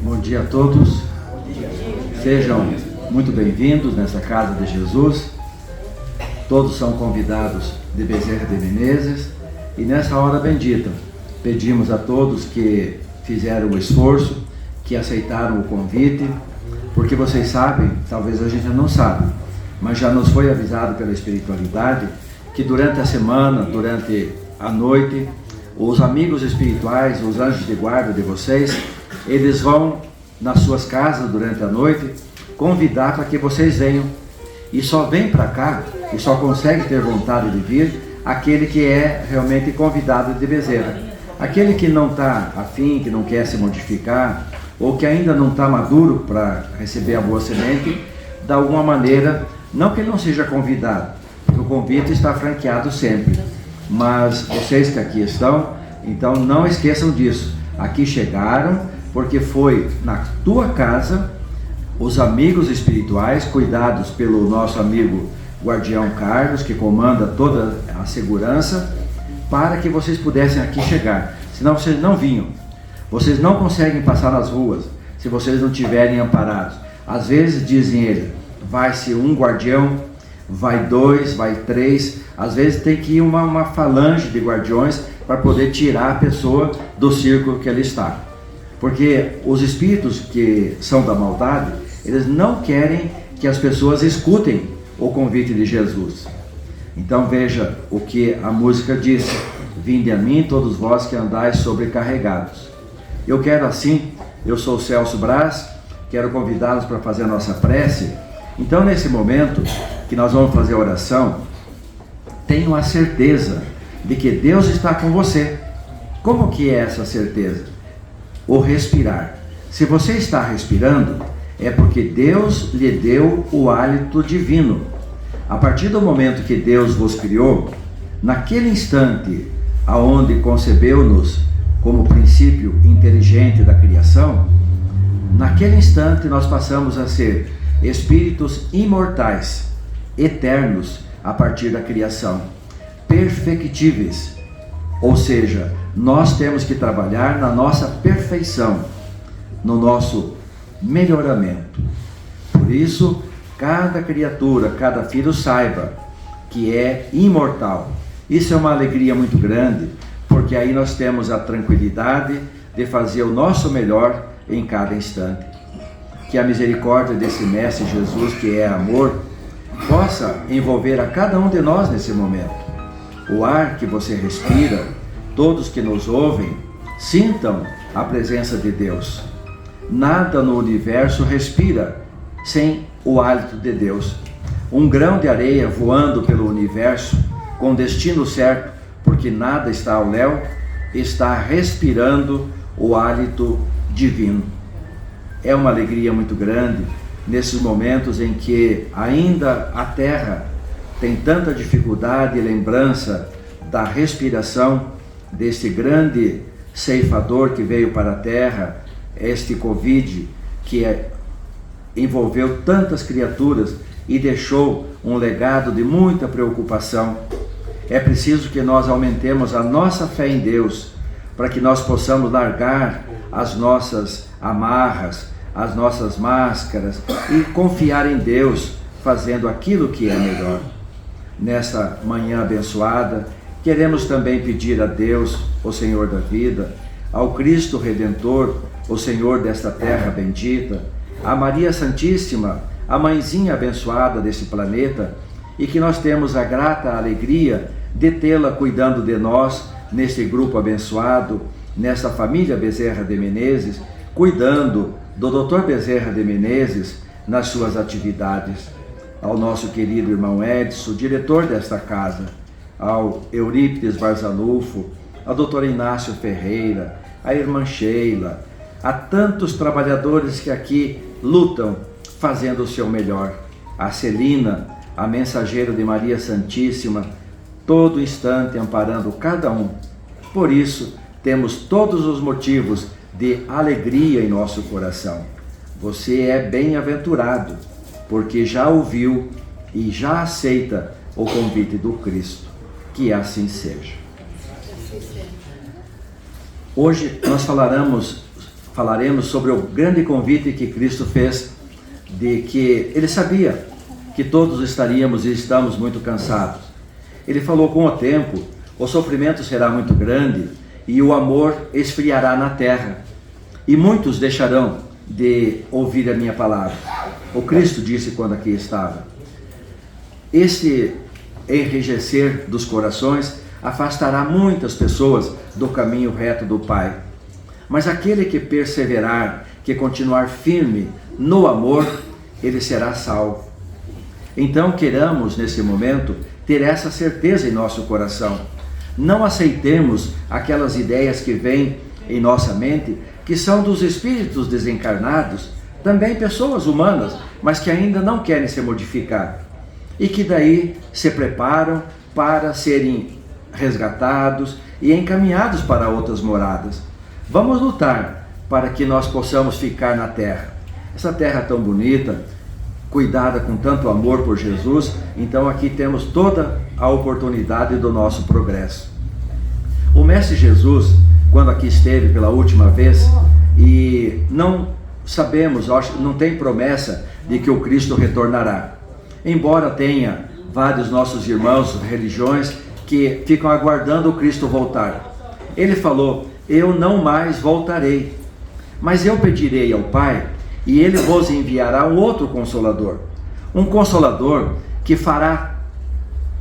Bom dia a todos, sejam muito bem-vindos nessa casa de Jesus. Todos são convidados de Bezerra de Menezes e nessa hora bendita pedimos a todos que fizeram o esforço, que aceitaram o convite, porque vocês sabem, talvez a gente não sabe, mas já nos foi avisado pela espiritualidade que durante a semana, durante a noite, os amigos espirituais, os anjos de guarda de vocês, eles vão nas suas casas durante a noite convidar para que vocês venham. E só vem para cá e só consegue ter vontade de vir aquele que é realmente convidado de Bezerra. Aquele que não está afim, que não quer se modificar ou que ainda não está maduro para receber a boa semente, de alguma maneira, não que ele não seja convidado, porque o convite está franqueado sempre, mas vocês que aqui estão, então não esqueçam disso. Aqui chegaram porque foi na tua casa os amigos espirituais, cuidados pelo nosso amigo guardião Carlos, que comanda toda a segurança, para que vocês pudessem aqui chegar. Senão vocês não vinham. Vocês não conseguem passar nas ruas se vocês não estiverem amparados. Às vezes, dizem ele, vai-se um guardião, vai dois, vai três. Às vezes tem que ir uma falange de guardiões para poder tirar a pessoa do círculo que ele está. Porque os espíritos que são da maldade, eles não querem que as pessoas escutem o convite de Jesus. Então veja o que a música diz: vinde a mim todos vós que andais sobrecarregados. Eu quero assim, eu sou o Celso Braz, quero convidá-los para fazer a nossa prece. Então nesse momento que nós vamos fazer a oração, tenham a certeza de que Deus está com você. Como que é essa certeza? O respirar. Se você está respirando, é porque Deus lhe deu o hálito divino. A partir do momento que Deus vos criou, naquele instante aonde concebeu-nos como princípio inteligente da criação, naquele instante nós passamos a ser espíritos imortais, eternos a partir da criação, perfectíveis. Ou seja, nós temos que trabalhar na nossa perfeição, no nosso melhoramento. Por isso, cada criatura, cada filho saiba que é imortal. Isso é uma alegria muito grande, porque aí nós temos a tranquilidade de fazer o nosso melhor em cada instante. Que a misericórdia desse Mestre Jesus, que é amor, possa envolver a cada um de nós nesse momento. O ar que você respira, todos que nos ouvem, sintam a presença de Deus. Nada no universo respira sem o hálito de Deus. Um grão de areia voando pelo universo, com destino certo, porque nada está ao léu, está respirando o hálito divino. É uma alegria muito grande nesses momentos em que ainda a Terra tem tanta dificuldade e lembrança da respiração deste grande ceifador que veio para a Terra, este Covid, que envolveu tantas criaturas e deixou um legado de muita preocupação. É preciso que nós aumentemos a nossa fé em Deus, para que nós possamos largar as nossas amarras, as nossas máscaras e confiar em Deus, fazendo aquilo que é melhor. Nesta manhã abençoada, queremos também pedir a Deus, o Senhor da vida, ao Cristo Redentor, o Senhor desta terra bendita, a Maria Santíssima, a mãezinha abençoada desse planeta, e que nós temos a grata alegria de tê-la cuidando de nós neste grupo abençoado, nesta família Bezerra de Menezes, cuidando do Dr. Bezerra de Menezes nas suas atividades. Ao nosso querido irmão Edson, diretor desta casa, ao Eurípides Barzanufo, ao Dr. Inácio Ferreira, à irmã Sheila, a tantos trabalhadores que aqui lutam fazendo o seu melhor. A Celina, a mensageira de Maria Santíssima, todo instante amparando cada um. Por isso, temos todos os motivos de alegria em nosso coração. Você é bem-aventurado, porque já ouviu e já aceita o convite do Cristo. Que assim seja. Hoje nós falaremos sobre o grande convite que Cristo fez, de que Ele sabia que todos estaríamos e estamos muito cansados. Ele falou: com o tempo, o sofrimento será muito grande e o amor esfriará na terra, e muitos deixarão de ouvir a minha palavra. O Cristo disse quando aqui estava. Esse enrijecer dos corações afastará muitas pessoas do caminho reto do Pai. Mas aquele que perseverar, que continuar firme no amor, ele será salvo. Então queramos nesse momento ter essa certeza em nosso coração. Não aceitemos aquelas ideias que vêm em nossa mente, que são dos espíritos desencarnados, também pessoas humanas, mas que ainda não querem se modificar, e que daí se preparam para serem resgatados e encaminhados para outras moradas. Vamos lutar para que nós possamos ficar na terra, essa terra tão bonita, cuidada com tanto amor por Jesus. Então aqui temos toda a oportunidade do nosso progresso. O Mestre Jesus, quando aqui esteve pela última vez, e não sabemos, não tem promessa de que o Cristo retornará, embora tenha vários nossos irmãos, religiões, que ficam aguardando o Cristo voltar. Ele falou: eu não mais voltarei, mas eu pedirei ao Pai, e Ele vos enviará um outro Consolador, um Consolador que fará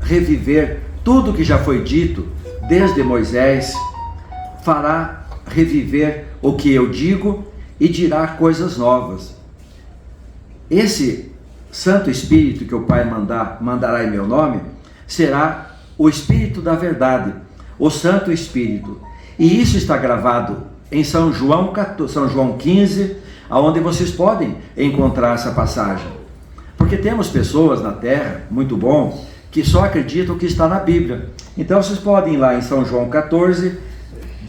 reviver tudo que já foi dito desde Moisés, fará reviver o que eu digo e dirá coisas novas. Esse Santo Espírito que o Pai mandará em meu nome será o Espírito da verdade, o Santo Espírito. E isso está gravado em São João 15, aonde vocês podem encontrar essa passagem. Porque temos pessoas na Terra, muito bom, que só acreditam que está na Bíblia. Então vocês podem ir lá em São João 14,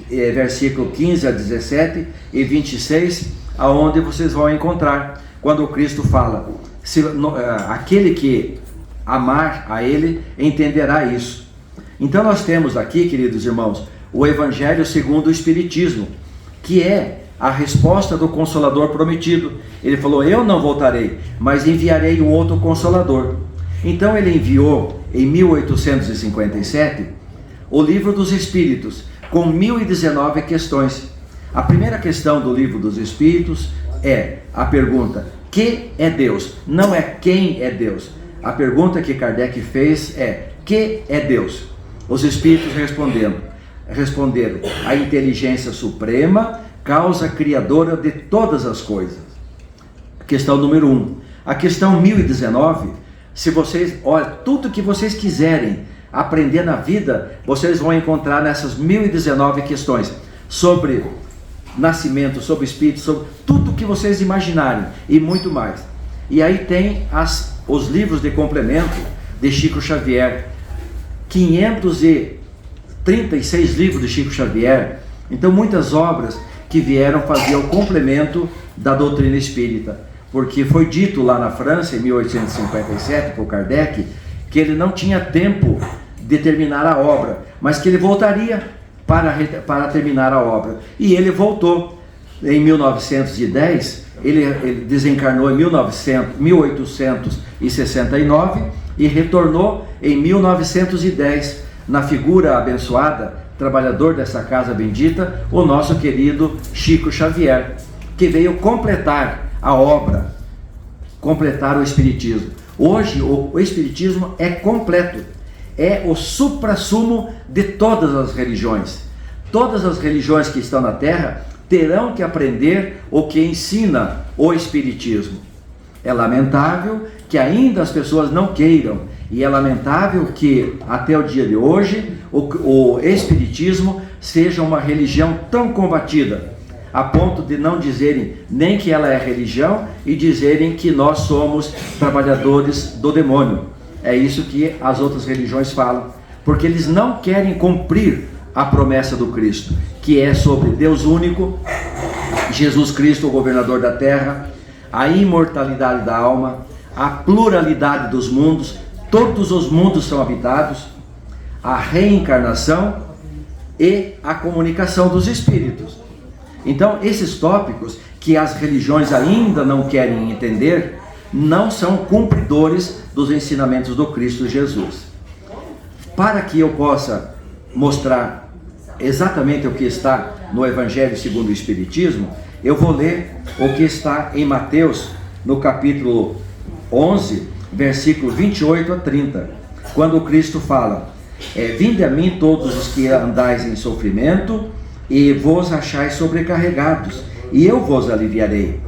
versículo 15 a 17 e 26, aonde vocês vão encontrar quando o Cristo fala: aquele que amar a Ele entenderá isso. Então nós temos aqui, queridos irmãos, o Evangelho segundo o Espiritismo, que é a resposta do Consolador prometido. Ele falou: eu não voltarei, mas enviarei um outro Consolador. Então ele enviou em 1857 o Livro dos Espíritos, com 1019 questões. A primeira questão do Livro dos Espíritos é a pergunta: que é Deus? Não é quem é Deus. A pergunta que Kardec fez é: que é Deus? Os Espíritos responderam: a inteligência suprema, causa criadora de todas as coisas. Questão número 1. A questão 1019, se vocês, olha, tudo que vocês quiserem aprender na vida, vocês vão encontrar nessas 1019 questões, sobre nascimento, sobre espírito, sobre tudo que vocês imaginarem e muito mais. E aí tem os livros de complemento de Chico Xavier, 536 livros de Chico Xavier. Então muitas obras que vieram fazer o complemento da doutrina espírita, porque foi dito lá na França, em 1857, por Kardec, que ele não tinha tempo de terminar a obra, mas que ele voltaria para terminar a obra. E ele voltou em 1910, ele desencarnou em 1869 e retornou em 1910, na figura abençoada, trabalhador dessa casa bendita, o nosso querido Chico Xavier, que veio completar a obra, completar o Espiritismo. Hoje o Espiritismo é completo, é o suprassumo de todas as religiões. todas as religiões que estão na Terra terão que aprender o que ensina o Espiritismo. É lamentável que ainda as pessoas não queiram, e é lamentável que até o dia de hoje o Espiritismo seja uma religião tão combatida, a ponto de não dizerem nem que ela é religião e dizerem que nós somos trabalhadores do demônio. É isso que as outras religiões falam, porque eles não querem cumprir a promessa do Cristo, que é sobre Deus único, Jesus Cristo, o governador da terra, a imortalidade da alma, a pluralidade dos mundos, todos os mundos são habitados, a reencarnação e a comunicação dos espíritos. Então, esses tópicos que as religiões ainda não querem entender, não são cumpridores dos ensinamentos do Cristo Jesus. Para que eu possa mostrar exatamente o que está no Evangelho segundo o Espiritismo, eu vou ler o que está em Mateus, no capítulo 11, versículo 28 a 30, quando o Cristo fala: vinde a mim todos os que andais em sofrimento, e vos achais sobrecarregados, e eu vos aliviarei.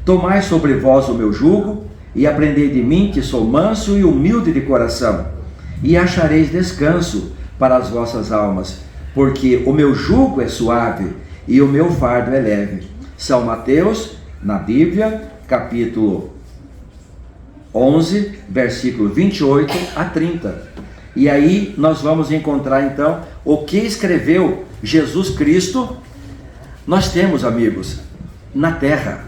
Tomai sobre vós o meu jugo, e aprendei de mim, que sou manso e humilde de coração, e achareis descanso para as vossas almas, porque o meu jugo é suave, e o meu fardo é leve. São Mateus, na Bíblia, capítulo 11, versículo 28 a 30. E aí nós vamos encontrar então o que escreveu Jesus Cristo. Nós temos, amigos, na terra,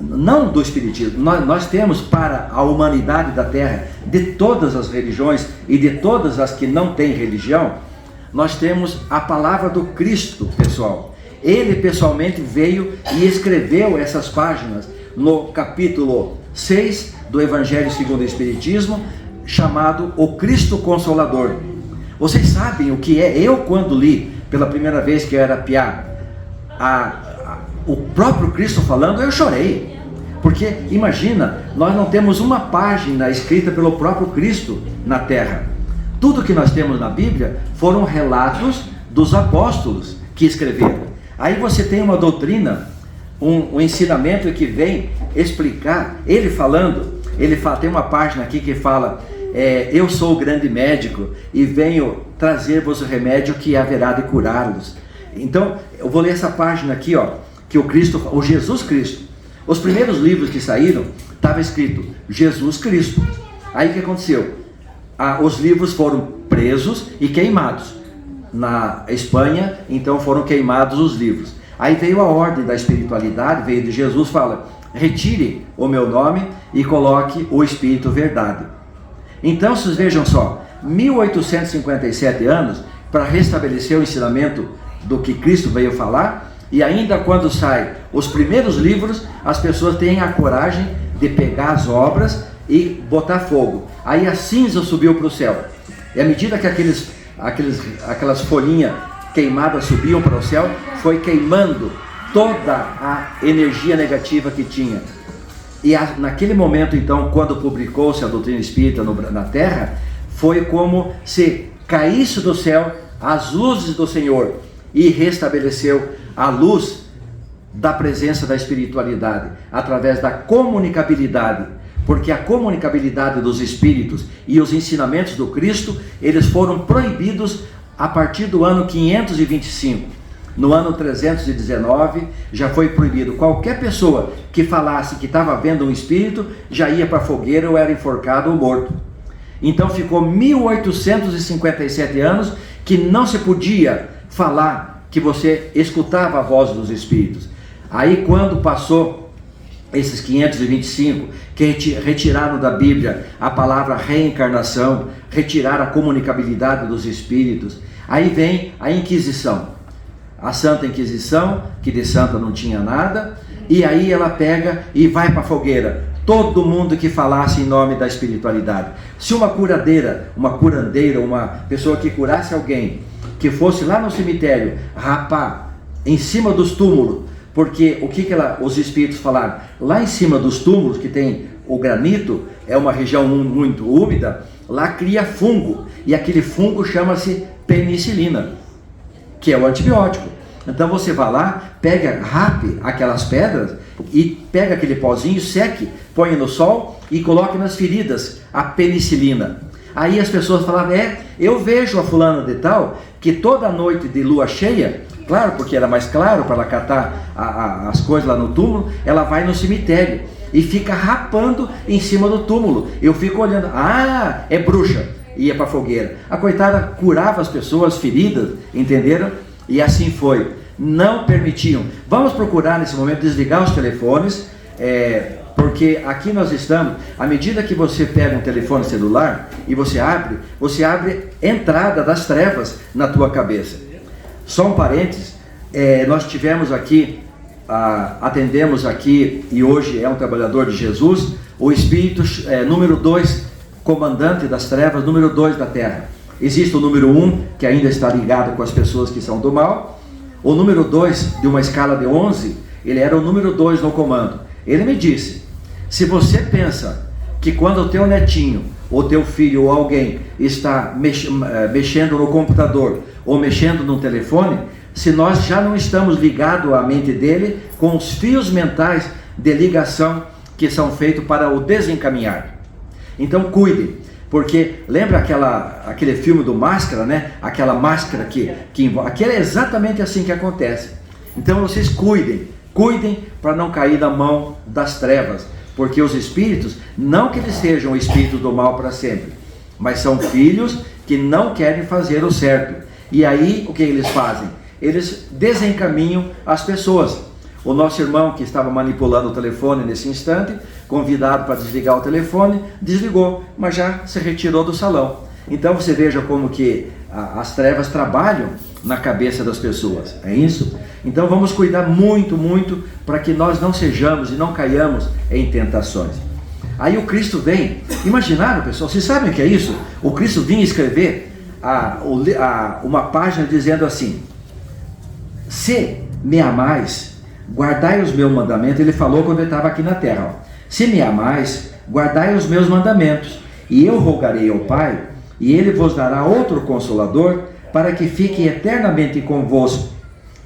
não do Espiritismo, nós temos para a humanidade da terra, de todas as religiões e de todas as que não têm religião, nós temos a palavra do Cristo, pessoal. Ele pessoalmente veio e escreveu essas páginas no capítulo 6 do Evangelho segundo o Espiritismo, chamado O Cristo Consolador. Vocês sabem o que é? Eu, quando li pela primeira vez, que eu era piá, o próprio Cristo falando, eu chorei. Porque, imagina, nós não temos uma página escrita pelo próprio Cristo na terra. Tudo que nós temos na Bíblia foram relatos dos apóstolos que escreveram. Aí você tem uma doutrina, um ensinamento que vem explicar, ele falando, tem uma página aqui que fala: eu sou o grande médico e venho trazer-vos o remédio que haverá de curá-los. Então, eu vou ler essa página aqui, ó, que o Jesus Cristo, os primeiros livros que saíram, estava escrito Jesus Cristo. Aí o que aconteceu? Os livros foram presos e queimados. Na Espanha, então foram queimados os livros. Aí veio a ordem da espiritualidade, veio de Jesus, fala: retire o meu nome e coloque o Espírito Verdade. Então, vocês vejam só, 1857 anos para restabelecer o ensinamento do que Cristo veio falar, e ainda quando saem os primeiros livros, as pessoas têm a coragem de pegar as obras e botar fogo. Aí a cinza subiu para o céu, e à medida que aquelas folhinhas queimadas subiam para o céu, foi queimando toda a energia negativa que tinha. E naquele momento, então, quando publicou-se a doutrina espírita na Terra, foi como se caísse do céu as luzes do Senhor e restabeleceu a luz da presença da espiritualidade, através da comunicabilidade, porque a comunicabilidade dos espíritos e os ensinamentos do Cristo, eles foram proibidos a partir do ano 525. No ano 319 já foi proibido. Qualquer pessoa que falasse que estava vendo um espírito já ia para a fogueira ou era enforcado ou morto. Então ficou 1857 anos que não se podia falar que você escutava a voz dos espíritos. Aí quando passou esses 525, que retiraram da Bíblia a palavra reencarnação, retiraram a comunicabilidade dos espíritos, aí vem a Inquisição. A Santa Inquisição, que de santa não tinha nada, e aí ela pega e vai para a fogueira. Todo mundo que falasse em nome da espiritualidade. Se uma curandeira, uma pessoa que curasse alguém, que fosse lá no cemitério, rapar em cima dos túmulos, porque o que os espíritos falaram? Lá em cima dos túmulos, que tem o granito, é uma região muito úmida, lá cria fungo, e aquele fungo chama-se penicilina. que é o antibiótico. Então você vai lá, rape aquelas pedras e pega aquele pozinho, seque, põe no sol e coloque nas feridas a penicilina. Aí as pessoas falavam, eu vejo a fulana de tal, que toda noite de lua cheia, claro, porque era mais claro para ela catar as coisas lá no túmulo, ela vai no cemitério e fica rapando em cima do túmulo. Eu fico olhando, é bruxa, ia para a fogueira. A coitada curava as pessoas feridas, entenderam? E assim foi. Não permitiam. Vamos procurar nesse momento desligar os telefones, porque aqui nós estamos, à medida que você pega um telefone celular e você abre entrada das trevas na tua cabeça. Só um parênteses, nós tivemos aqui, atendemos aqui, e hoje é um trabalhador de Jesus, o espírito número 2, comandante das trevas, número 2 da terra. Existe o número 1, que ainda está ligado com as pessoas que são do mal. O número 2, de uma escala de 11, ele era o número 2 no comando. Ele me disse, se você pensa que quando o teu netinho, ou teu filho, ou alguém está mexendo no computador, ou mexendo no telefone, se nós já não estamos ligados à mente dele com os fios mentais de ligação que são feitos para o desencaminhar. Então cuide, porque lembra aquele filme do Máscara, né? Aquela máscara que é exatamente assim que acontece. Então vocês cuidem para não cair na mão das trevas, porque os espíritos, não que eles sejam espíritos do mal para sempre, mas são filhos que não querem fazer o certo. E aí o que eles fazem? Eles desencaminham as pessoas. O nosso irmão que estava manipulando o telefone nesse instante, convidado para desligar o telefone, desligou, mas já se retirou do salão. Então você veja como que as trevas trabalham na cabeça das pessoas, é isso? Então vamos cuidar muito, muito para que nós não sejamos e não caiamos em tentações. Aí o Cristo vem, imaginaram pessoal, vocês sabem o que é isso? O Cristo vinha escrever uma página dizendo assim, se me amais, guardai os meus mandamentos. Ele falou quando ele estava aqui na terra, se me amais, guardai os meus mandamentos, e eu rogarei ao Pai, e ele vos dará outro Consolador, para que fique eternamente convosco,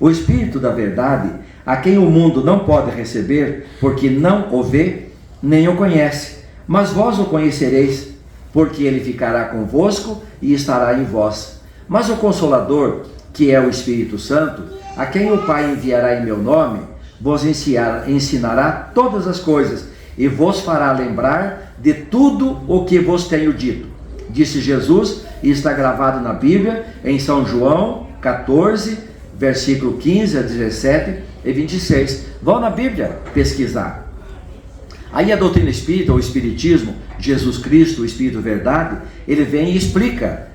o Espírito da verdade, a quem o mundo não pode receber, porque não o vê, nem o conhece, mas vós o conhecereis, porque ele ficará convosco e estará em vós. Mas o Consolador, que é o Espírito Santo, a quem o Pai enviará em meu nome, vos ensinará todas as coisas, e vos fará lembrar de tudo o que vos tenho dito. Disse Jesus, e está gravado na Bíblia, em São João 14, versículo 15 a 17 e 26. Vão na Bíblia pesquisar. Aí a doutrina espírita, o Espiritismo, Jesus Cristo, o Espírito Verdade, ele vem e explica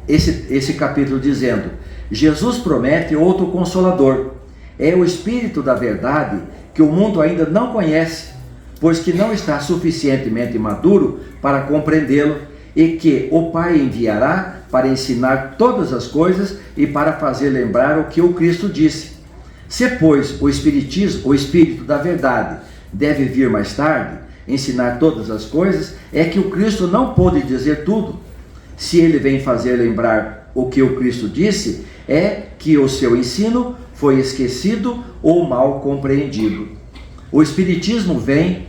esse capítulo dizendo, Jesus promete outro Consolador, é o Espírito da Verdade que o mundo ainda não conhece, pois que não está suficientemente maduro para compreendê-lo, e que o Pai enviará para ensinar todas as coisas e para fazer lembrar o que o Cristo disse. Se, pois, o Espírito da Verdade deve vir mais tarde, ensinar todas as coisas, é que o Cristo não pôde dizer tudo. Se ele vem fazer lembrar o que o Cristo disse, é que o seu ensino foi esquecido ou mal compreendido. O Espiritismo vem,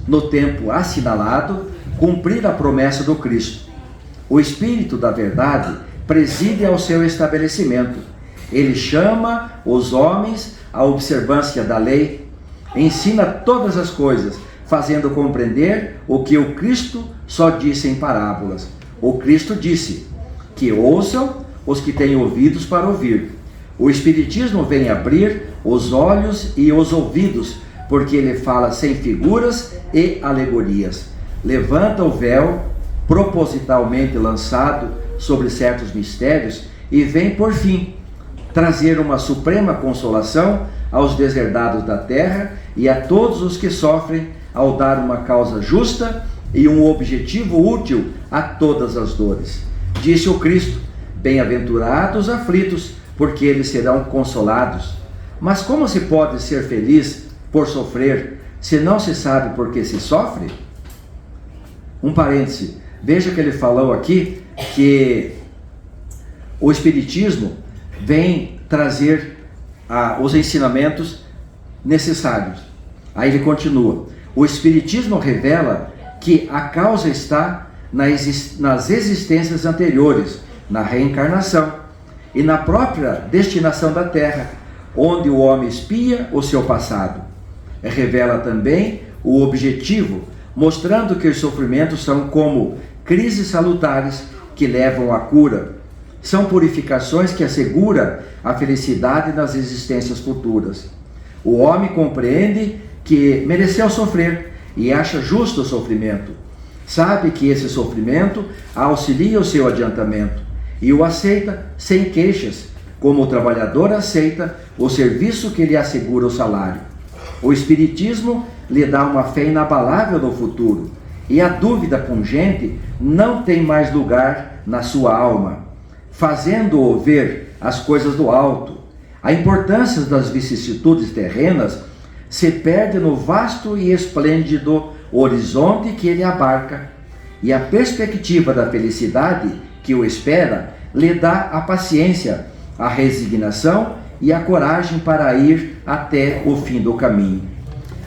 no tempo assinalado, cumprir a promessa do Cristo. O Espírito da Verdade preside ao seu estabelecimento. Ele chama os homens à observância da lei, ensina todas as coisas, fazendo compreender o que o Cristo só disse em parábolas. O Cristo disse que ouçam os que têm ouvidos para ouvir. O Espiritismo vem abrir os olhos e os ouvidos, porque ele fala sem figuras e alegorias. Levanta o véu propositalmente lançado sobre certos mistérios e vem, por fim, trazer uma suprema consolação aos deserdados da terra e a todos os que sofrem, ao dar uma causa justa e um objetivo útil a todas as dores. Disse o Cristo, bem-aventurados os aflitos, porque eles serão consolados. Mas como se pode ser feliz por sofrer, se não se sabe por que se sofre? Um parêntese, veja que ele falou aqui que o Espiritismo vem trazer os ensinamentos necessários. Aí ele continua: o Espiritismo revela que a causa está nas existências anteriores, na reencarnação e na própria destinação da Terra, onde o homem expia o seu passado. Revela também o objetivo, mostrando que os sofrimentos são como crises salutares que levam à cura. São purificações que asseguram a felicidade nas existências futuras. O homem compreende que mereceu sofrer e acha justo o sofrimento. Sabe que esse sofrimento auxilia o seu adiantamento e o aceita sem queixas, como o trabalhador aceita o serviço que lhe assegura o salário. O Espiritismo lhe dá uma fé inabalável no futuro, e a dúvida pungente não tem mais lugar na sua alma, fazendo-o ver as coisas do alto. A importância das vicissitudes terrenas se perde no vasto e esplêndido horizonte que ele abarca, e a perspectiva da felicidade que o espera lhe dá a paciência, a resignação e a coragem para ir até o fim do caminho.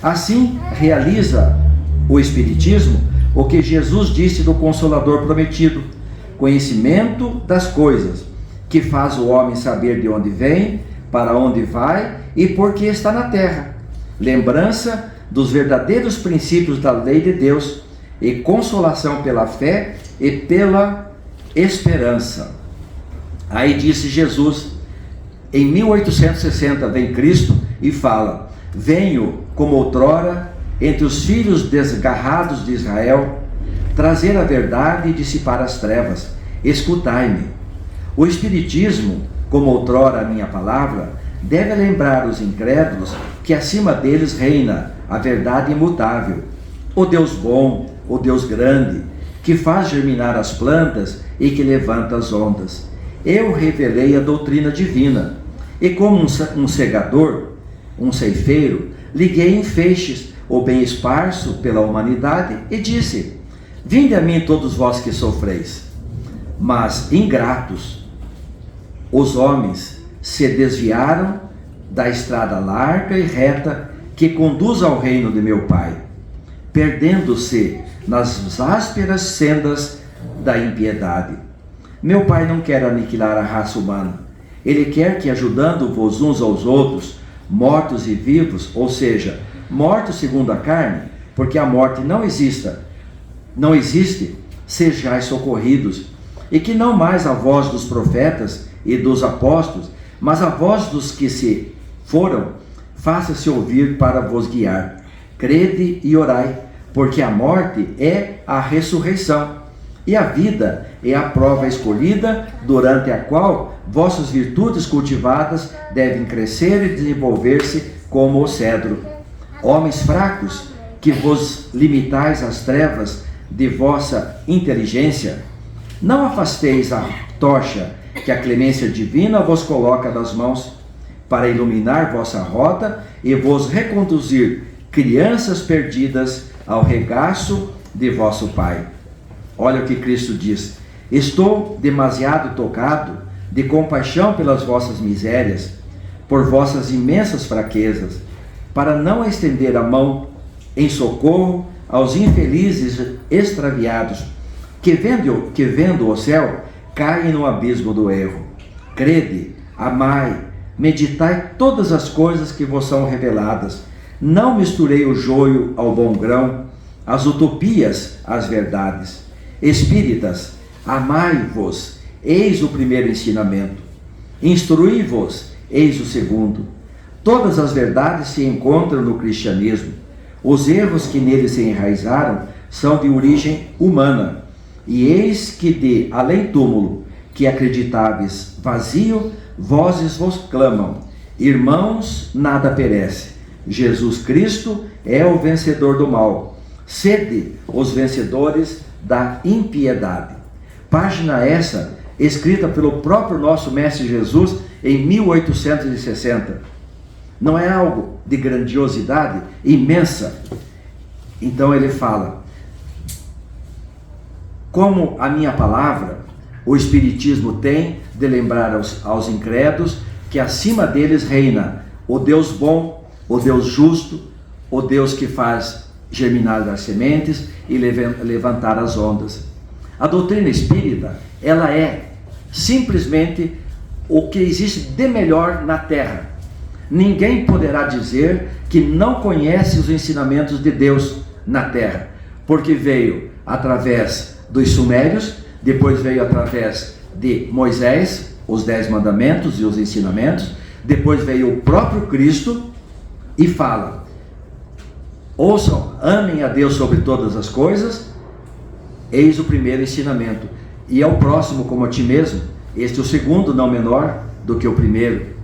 Assim realiza o Espiritismo o que Jesus disse do Consolador prometido: conhecimento das coisas, que faz o homem saber de onde vem, para onde vai e por que está na terra, lembrança dos verdadeiros princípios da lei de Deus e consolação pela fé e pela esperança. Aí disse Jesus, em 1860 vem Cristo e fala: venho como outrora entre os filhos desgarrados de Israel, trazer a verdade e dissipar as trevas. Escutai-me. O Espiritismo, como outrora a minha palavra, deve lembrar os incrédulos que acima deles reina a verdade imutável, o Deus bom, o Deus grande, que faz germinar as plantas e que levanta as ondas. Eu revelei a doutrina divina, e como um segador, um ceifeiro, liguei em feixes o bem esparso pela humanidade e disse: vinde a mim todos vós que sofreis. Mas ingratos, os homens se desviaram da estrada larga e reta que conduz ao reino de meu Pai, perdendo-se nas ásperas sendas da impiedade. Meu Pai não quer aniquilar a raça humana. Ele quer que, ajudando-vos uns aos outros, mortos e vivos, ou seja, mortos segundo a carne, porque a morte não existe, sejais socorridos, e que não mais a voz dos profetas e dos apóstolos, mas a voz dos que se foram, faça-se ouvir para vos guiar. Crede e orai, porque a morte é a ressurreição, e a vida é a prova escolhida, durante a qual vossas virtudes cultivadas devem crescer e desenvolver-se como o cedro. Homens fracos, que vos limitais às trevas de vossa inteligência, não afasteis a tocha que a clemência divina vos coloca nas mãos, para iluminar vossa rota e vos reconduzir, crianças perdidas, ao regaço de vosso Pai. Olha o que Cristo diz: estou demasiado tocado de compaixão pelas vossas misérias, por vossas imensas fraquezas, para não estender a mão em socorro aos infelizes extraviados, que vendo o céu, caem no abismo do erro. Crede, amai, meditai todas as coisas que vos são reveladas. Não misturei o joio ao bom grão, as utopias às verdades. Espíritas, amai-vos, eis o primeiro ensinamento. Instruí-vos, eis o segundo. Todas as verdades se encontram no cristianismo. Os erros que nele se enraizaram são de origem humana. E eis que de além-túmulo, que acreditáveis vazio, vozes vos clamam: irmãos, nada perece. Jesus Cristo é o vencedor do mal. Sede os vencedores da impiedade. Página essa, escrita pelo próprio nosso Mestre Jesus em 1860. Não é algo de grandiosidade imensa? Então ele fala: como a minha palavra, o Espiritismo tem de lembrar aos incrédulos que acima deles reina o Deus bom, o Deus justo, o Deus que faz germinar as sementes e levantar as ondas. A doutrina espírita, ela é simplesmente o que existe de melhor na Terra. Ninguém poderá dizer que não conhece os ensinamentos de Deus na Terra, porque veio através dos sumérios, depois veio através de Moisés, os 10 mandamentos e os ensinamentos, depois veio o próprio Cristo e fala: ouçam, amem a Deus sobre todas as coisas, eis o primeiro ensinamento, e é o próximo como a ti mesmo, este é o segundo, não menor do que o primeiro.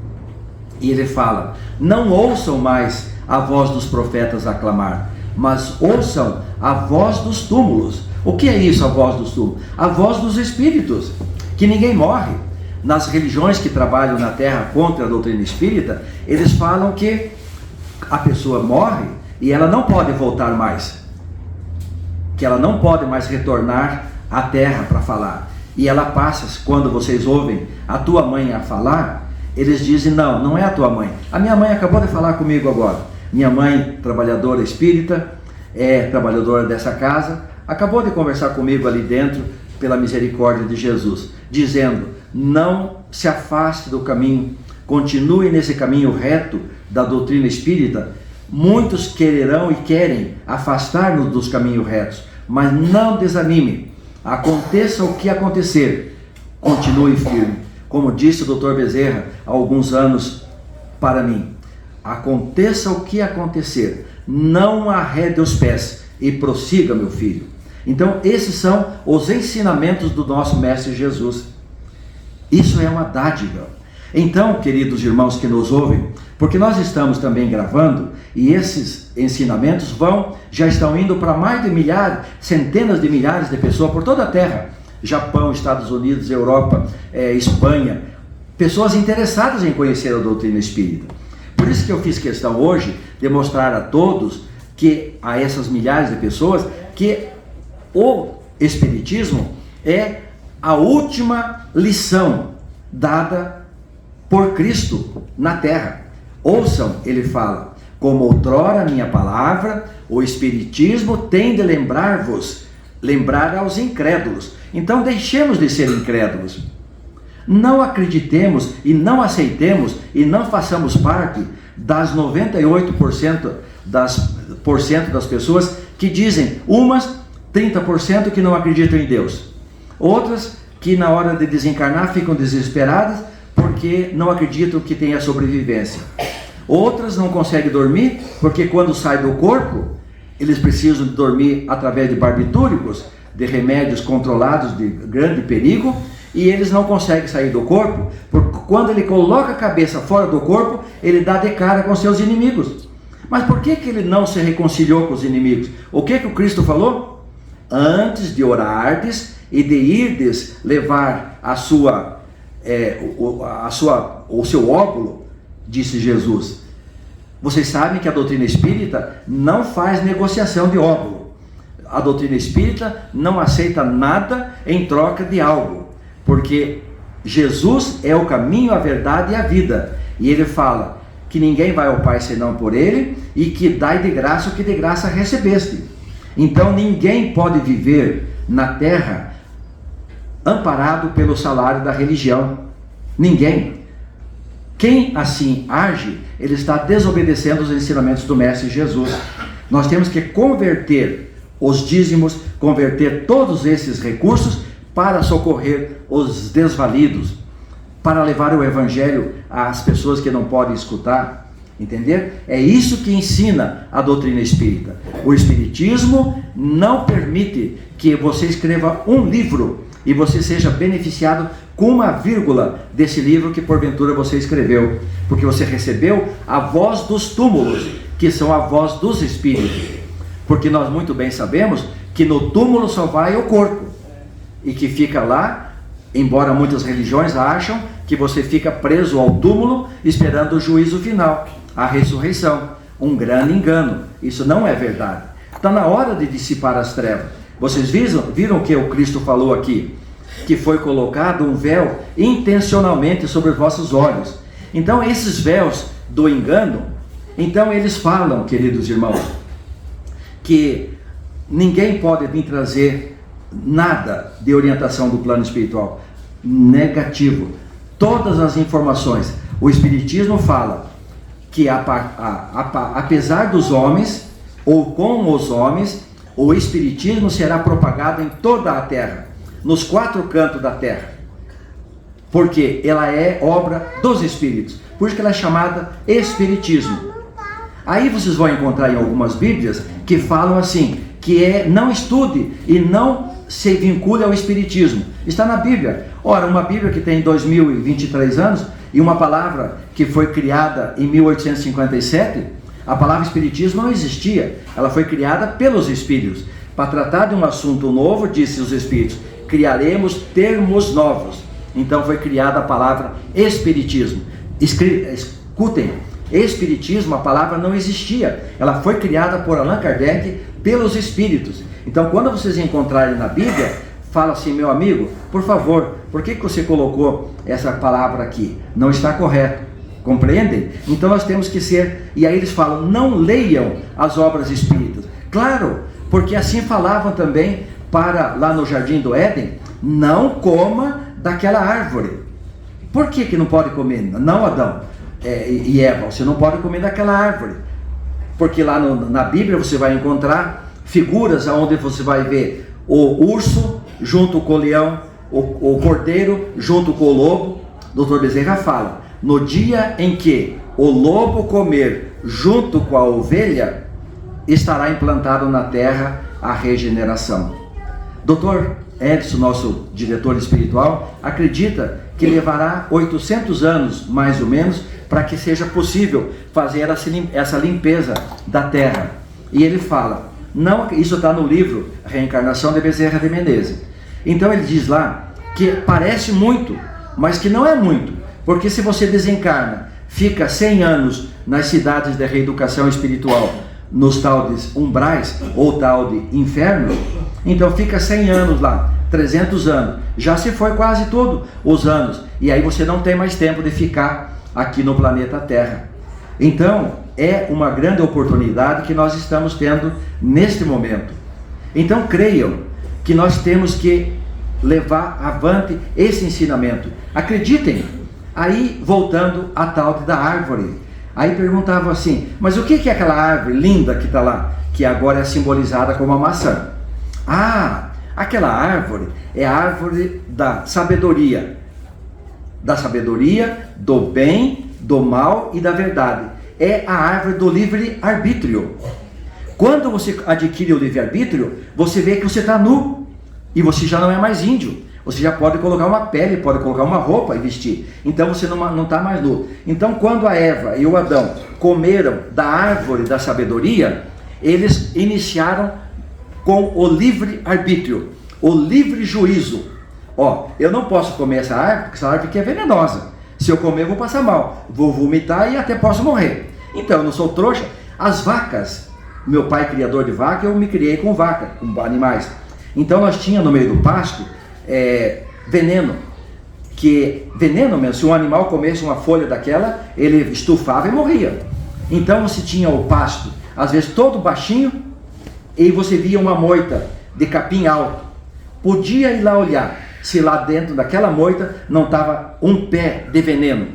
E ele fala: não ouçam mais a voz dos profetas aclamar, mas ouçam a voz dos túmulos. O que é isso, a voz dos túmulos? A voz dos espíritos, que ninguém morre. Nas religiões que trabalham na Terra contra a doutrina espírita, eles falam que a pessoa morre e ela não pode voltar mais, que ela não pode mais retornar à Terra para falar. E ela passa, quando vocês ouvem a tua mãe a falar, eles dizem: não, não é a tua mãe. A minha mãe acabou de falar comigo agora. Minha mãe, trabalhadora espírita, é trabalhadora dessa casa, acabou de conversar comigo ali dentro, pela misericórdia de Jesus, dizendo: não se afaste do caminho, continue nesse caminho reto da doutrina espírita. Muitos quererão e querem afastar-nos dos caminhos retos, mas não desanime, aconteça o que acontecer, continue firme. Como disse o Dr. Bezerra há alguns anos para mim: aconteça o que acontecer, não arrede os pés e prossiga, meu filho. Então esses são os ensinamentos do nosso Mestre Jesus. Isso é uma dádiva. Então, queridos irmãos que nos ouvem, porque nós estamos também gravando, e esses ensinamentos já estão indo para mais de milhares, centenas de milhares de pessoas por toda a Terra. Japão, Estados Unidos, Europa, Espanha, pessoas interessadas em conhecer a doutrina espírita. Por isso que eu fiz questão hoje de mostrar a todos, a essas milhares de pessoas, que o Espiritismo é a última lição dada por Cristo na Terra. Ouçam, ele fala: como outrora a minha palavra, o Espiritismo tem de lembrar aos incrédulos. Então deixemos de ser incrédulos. Não acreditemos e não aceitemos e não façamos parte das 98% das pessoas que dizem, umas 30% que não acreditam em Deus, outras que na hora de desencarnar ficam desesperadas porque não acreditam que tenha sobrevivência, outras não conseguem dormir porque quando sai do corpo eles precisam dormir através de barbitúricos, de remédios controlados de grande perigo, e eles não conseguem sair do corpo, porque quando ele coloca a cabeça fora do corpo, ele dá de cara com seus inimigos. Mas por que ele não se reconciliou com os inimigos? O que o Cristo falou? Antes de orardes e de irdes levar o seu óbolo, disse Jesus. Vocês sabem que a doutrina espírita não faz negociação de óbolo. A doutrina espírita não aceita nada em troca de algo, porque Jesus é o caminho, a verdade e a vida. E ele fala que ninguém vai ao Pai senão por ele, e que dai de graça o que de graça recebeste. Então ninguém pode viver na terra amparado pelo salário da religião. Ninguém. Quem assim age, ele está desobedecendo os ensinamentos do Mestre Jesus. Nós temos que converter os dízimos, converter todos esses recursos para socorrer os desvalidos, para levar o Evangelho às pessoas que não podem escutar, entender? É isso que ensina a doutrina espírita. O Espiritismo não permite que você escreva um livro e você seja beneficiado com uma vírgula desse livro que porventura você escreveu, porque você recebeu a voz dos túmulos, que são a voz dos espíritos, porque nós muito bem sabemos que no túmulo só vai o corpo, e que fica lá, embora muitas religiões acham que você fica preso ao túmulo esperando o juízo final, a ressurreição. Um grande engano, isso não é verdade. Está na hora de dissipar as trevas. Vocês viram que o Cristo falou aqui? Que foi colocado um véu intencionalmente sobre os vossos olhos. Então esses véus do engano, então eles falam, queridos irmãos, que ninguém pode vir trazer nada de orientação do plano espiritual. Negativo. Todas as informações. O Espiritismo fala que apesar dos homens, ou com os homens, o Espiritismo será propagado em toda a terra, nos 4 cantos da terra, porque ela é obra dos Espíritos, por isso que ela é chamada Espiritismo. Aí vocês vão encontrar em algumas Bíblias que falam assim, que não estude e não se vincule ao Espiritismo. Está na Bíblia. Ora, uma Bíblia que tem 2023 anos e uma palavra que foi criada em 1857, a palavra Espiritismo não existia. Ela foi criada pelos Espíritos. Para tratar de um assunto novo, disse os Espíritos, criaremos termos novos. Então foi criada a palavra Espiritismo. Escutem, Espiritismo, a palavra não existia. Ela foi criada por Allan Kardec pelos Espíritos. Então quando vocês encontrarem na Bíblia, fala assim, meu amigo, por favor, por que você colocou essa palavra aqui? Não está correto. Compreendem? Então nós temos que ser, e aí eles falam, não leiam as obras espíritas. Claro, porque assim falavam também lá no Jardim do Éden, não coma daquela árvore. Por que não pode comer? Não, Adão e Eva, você não pode comer daquela árvore. Porque lá na Bíblia você vai encontrar figuras onde você vai ver o urso junto com o leão, o cordeiro junto com o lobo. Dr. Bezerra fala, no dia em que o lobo comer junto com a ovelha, estará implantado na terra a regeneração. Dr. Edson, nosso diretor espiritual, acredita que levará 800 anos, mais ou menos, para que seja possível fazer essa limpeza da terra. E ele fala, não, isso está no livro Reencarnação de Bezerra de Menezes. Então ele diz lá que parece muito, mas que não é muito. Porque se você desencarna, fica 100 anos nas cidades de reeducação espiritual, nos tal de umbrais ou tal de inferno, então fica 100 anos lá, 300 anos, já se foi quase todos os anos, e aí você não tem mais tempo de ficar aqui no planeta Terra. Então é uma grande oportunidade que nós estamos tendo neste momento. Então creiam que nós temos que levar avante esse ensinamento. Acreditem. Aí voltando à tal da árvore, aí perguntavam assim, mas o que é aquela árvore linda que está lá, que agora é simbolizada como a maçã? Ah, aquela árvore é a árvore da sabedoria, do bem, do mal e da verdade. É a árvore do livre-arbítrio. Quando você adquire o livre-arbítrio, você vê que você está nu e você já não é mais índio. Você já pode colocar uma pele, pode colocar uma roupa e vestir. Então você não está mais nu. Então quando a Eva e o Adão comeram da árvore da sabedoria, eles iniciaram com o livre-arbítrio, o livre juízo. Eu não posso comer essa árvore, porque essa árvore aqui é venenosa. Se eu comer eu vou passar mal, vou vomitar e até posso morrer. Então eu não sou trouxa. As vacas, meu pai criador de vaca, eu me criei com vaca, com animais. Então nós tínhamos no meio do pasto veneno mesmo. Se um animal comesse uma folha daquela, ele estufava e morria. Então você tinha o pasto, às vezes todo baixinho, e você via uma moita de capim alto. Podia ir lá olhar se lá dentro daquela moita não estava um pé de veneno,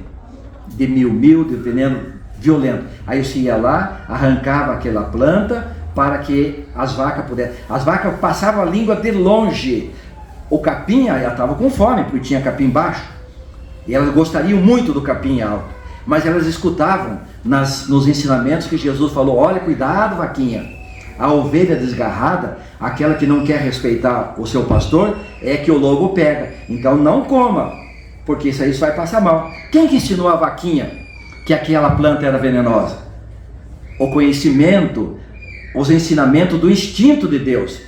de mil, de veneno violento. Aí você ia lá, arrancava aquela planta para que as vacas pudessem. As vacas passavam a língua de longe. O capim, ela estava com fome, porque tinha capim baixo, e elas gostariam muito do capim alto, mas elas escutavam nos ensinamentos que Jesus falou, olha, cuidado, vaquinha, a ovelha desgarrada, aquela que não quer respeitar o seu pastor, é que o lobo pega, então não coma, porque isso aí vai passar mal. Quem que ensinou a vaquinha que aquela planta era venenosa? O conhecimento, os ensinamentos do instinto de Deus.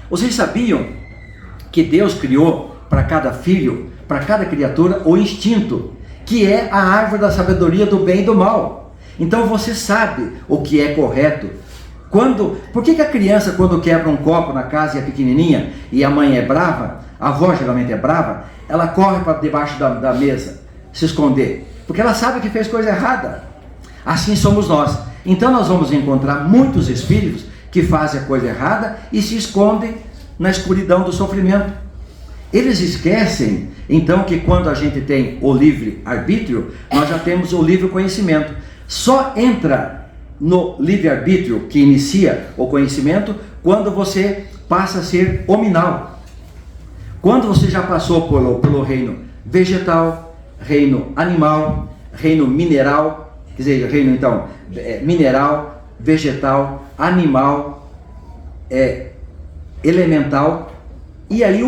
Vocês sabiam que Deus criou para cada filho, para cada criatura, o instinto, que é a árvore da sabedoria do bem e do mal. Então você sabe o que é correto. Por que a criança, quando quebra um copo na casa e é pequenininha, e a mãe é brava, a avó geralmente é brava, ela corre para debaixo da mesa, se esconder. porque ela sabe que fez coisa errada. Assim somos nós. Então nós vamos encontrar muitos espíritos que fazem a coisa errada e se escondem na escuridão do sofrimento. Eles esquecem, então, que quando a gente tem o livre-arbítrio, nós já temos o livre conhecimento. Só entra no livre-arbítrio, que inicia o conhecimento, quando você passa a ser hominal. Quando você já passou pelo reino vegetal, reino animal, reino mineral, quer dizer, reino então mineral, vegetal, animal, elemental e aí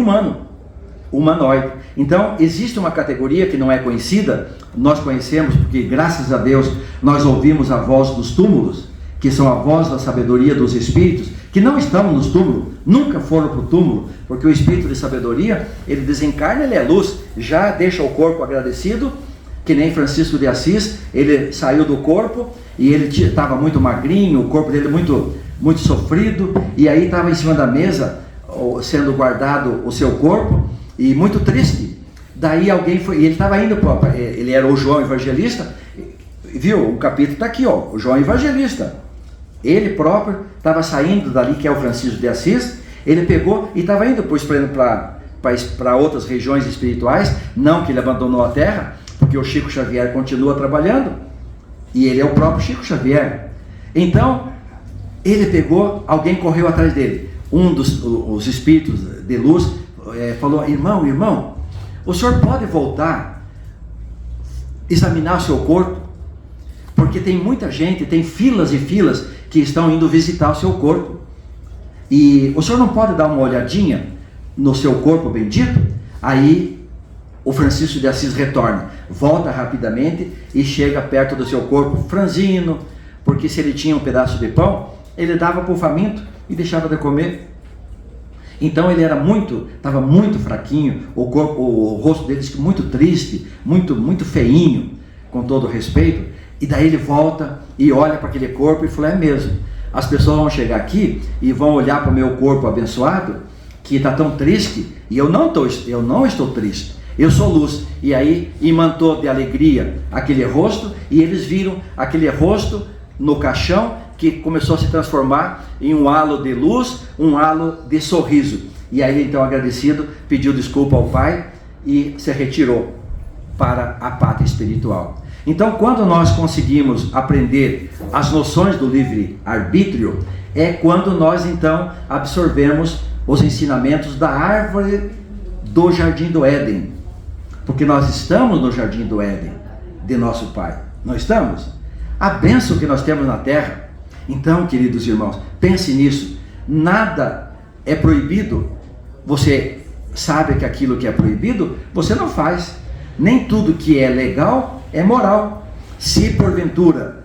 humanoide. Então existe uma categoria que não é conhecida, nós conhecemos porque graças a Deus nós ouvimos a voz dos túmulos, que são a voz da sabedoria dos espíritos, que não estão nos túmulos, nunca foram para o túmulo, porque o espírito de sabedoria, ele desencarna, ele é luz, já deixa o corpo agradecido, que nem Francisco de Assis, ele saiu do corpo e ele estava muito magrinho, o corpo dele muito sofrido, e aí estava em cima da mesa, sendo guardado o seu corpo, e muito triste. Daí alguém foi, e ele estava indo, ele era o João Evangelista, viu, o capítulo está aqui, ó, o João Evangelista, ele próprio estava saindo dali, que é o Francisco de Assis, ele pegou e estava indo para outras regiões espirituais, não que ele abandonou a Terra, porque o Chico Xavier continua trabalhando, e ele é o próprio Chico Xavier. Então, ele pegou, alguém correu atrás dele, um dos espíritos de luz, falou, irmão, o senhor pode voltar, examinar o seu corpo, porque tem muita gente, tem filas e filas que estão indo visitar o seu corpo, e o senhor não pode dar uma olhadinha no seu corpo bendito? Aí o Francisco de Assis retorna, volta rapidamente e chega perto do seu corpo franzino, porque se ele tinha um pedaço de pão, ele dava para o faminto e deixava de comer. Então ele estava muito fraquinho, o rosto dele muito triste, muito feinho, com todo respeito, e daí ele volta e olha para aquele corpo e fala, é mesmo, as pessoas vão chegar aqui e vão olhar para o meu corpo abençoado, que está tão triste, e eu não estou triste, eu sou luz. E aí imantou de alegria aquele rosto, e eles viram aquele rosto no caixão, que começou a se transformar em um halo de luz, um halo de sorriso. E aí então, agradecido, pediu desculpa ao Pai e se retirou para a pátria espiritual. Então, quando nós conseguimos aprender as noções do livre-arbítrio, é quando nós então absorvemos os ensinamentos da árvore do Jardim do Éden, porque nós estamos no Jardim do Éden de nosso Pai, não estamos? A bênção que nós temos na terra. Então, queridos irmãos, pense nisso, nada é proibido. Você sabe que aquilo que é proibido, você não faz. Nem tudo que é legal é moral. Se porventura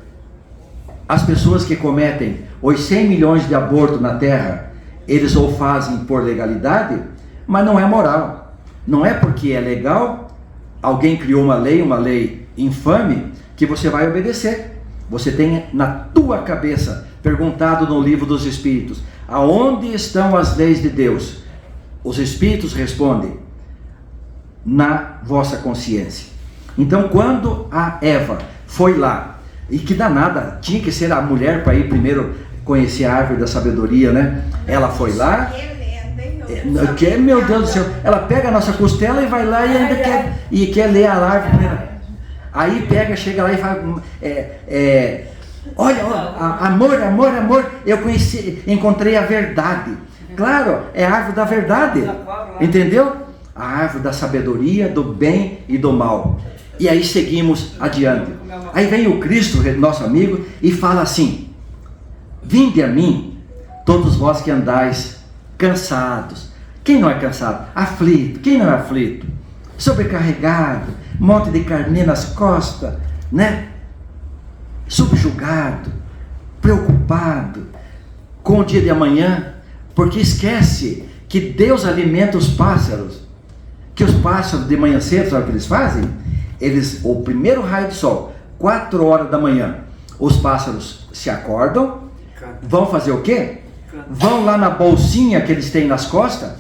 as pessoas que cometem os 100 milhões de abortos na terra, eles o fazem por legalidade, mas não é moral. Não é porque é legal, alguém criou uma lei infame, que você vai obedecer. Você tem na tua cabeça, perguntado no livro dos Espíritos, aonde estão as leis de Deus? Os Espíritos respondem, na vossa consciência. Então, quando a Eva foi lá, e que danada, tinha que ser a mulher para ir primeiro conhecer a árvore da sabedoria, né? Ela foi lá, meu Deus do céu, ela pega a nossa costela e vai lá e ainda quer ler a árvore primeiro. Aí chega lá e fala, olha, amor, eu encontrei a verdade. Claro, é a árvore da verdade, entendeu? A árvore da sabedoria, do bem e do mal. E aí seguimos adiante. Aí vem o Cristo, nosso amigo, e fala assim, vinde a mim, todos vós que andais cansados. Quem não é cansado? Aflito. Quem não é aflito? Sobrecarregado, monte de carne nas costas, né? Subjugado, preocupado com o dia de amanhã, porque esquece que Deus alimenta os pássaros, que os pássaros de manhã cedo, sabe o que eles fazem? O primeiro raio do sol, 4 horas da manhã, os pássaros se acordam, vão fazer o quê? Vão lá na bolsinha que eles têm nas costas,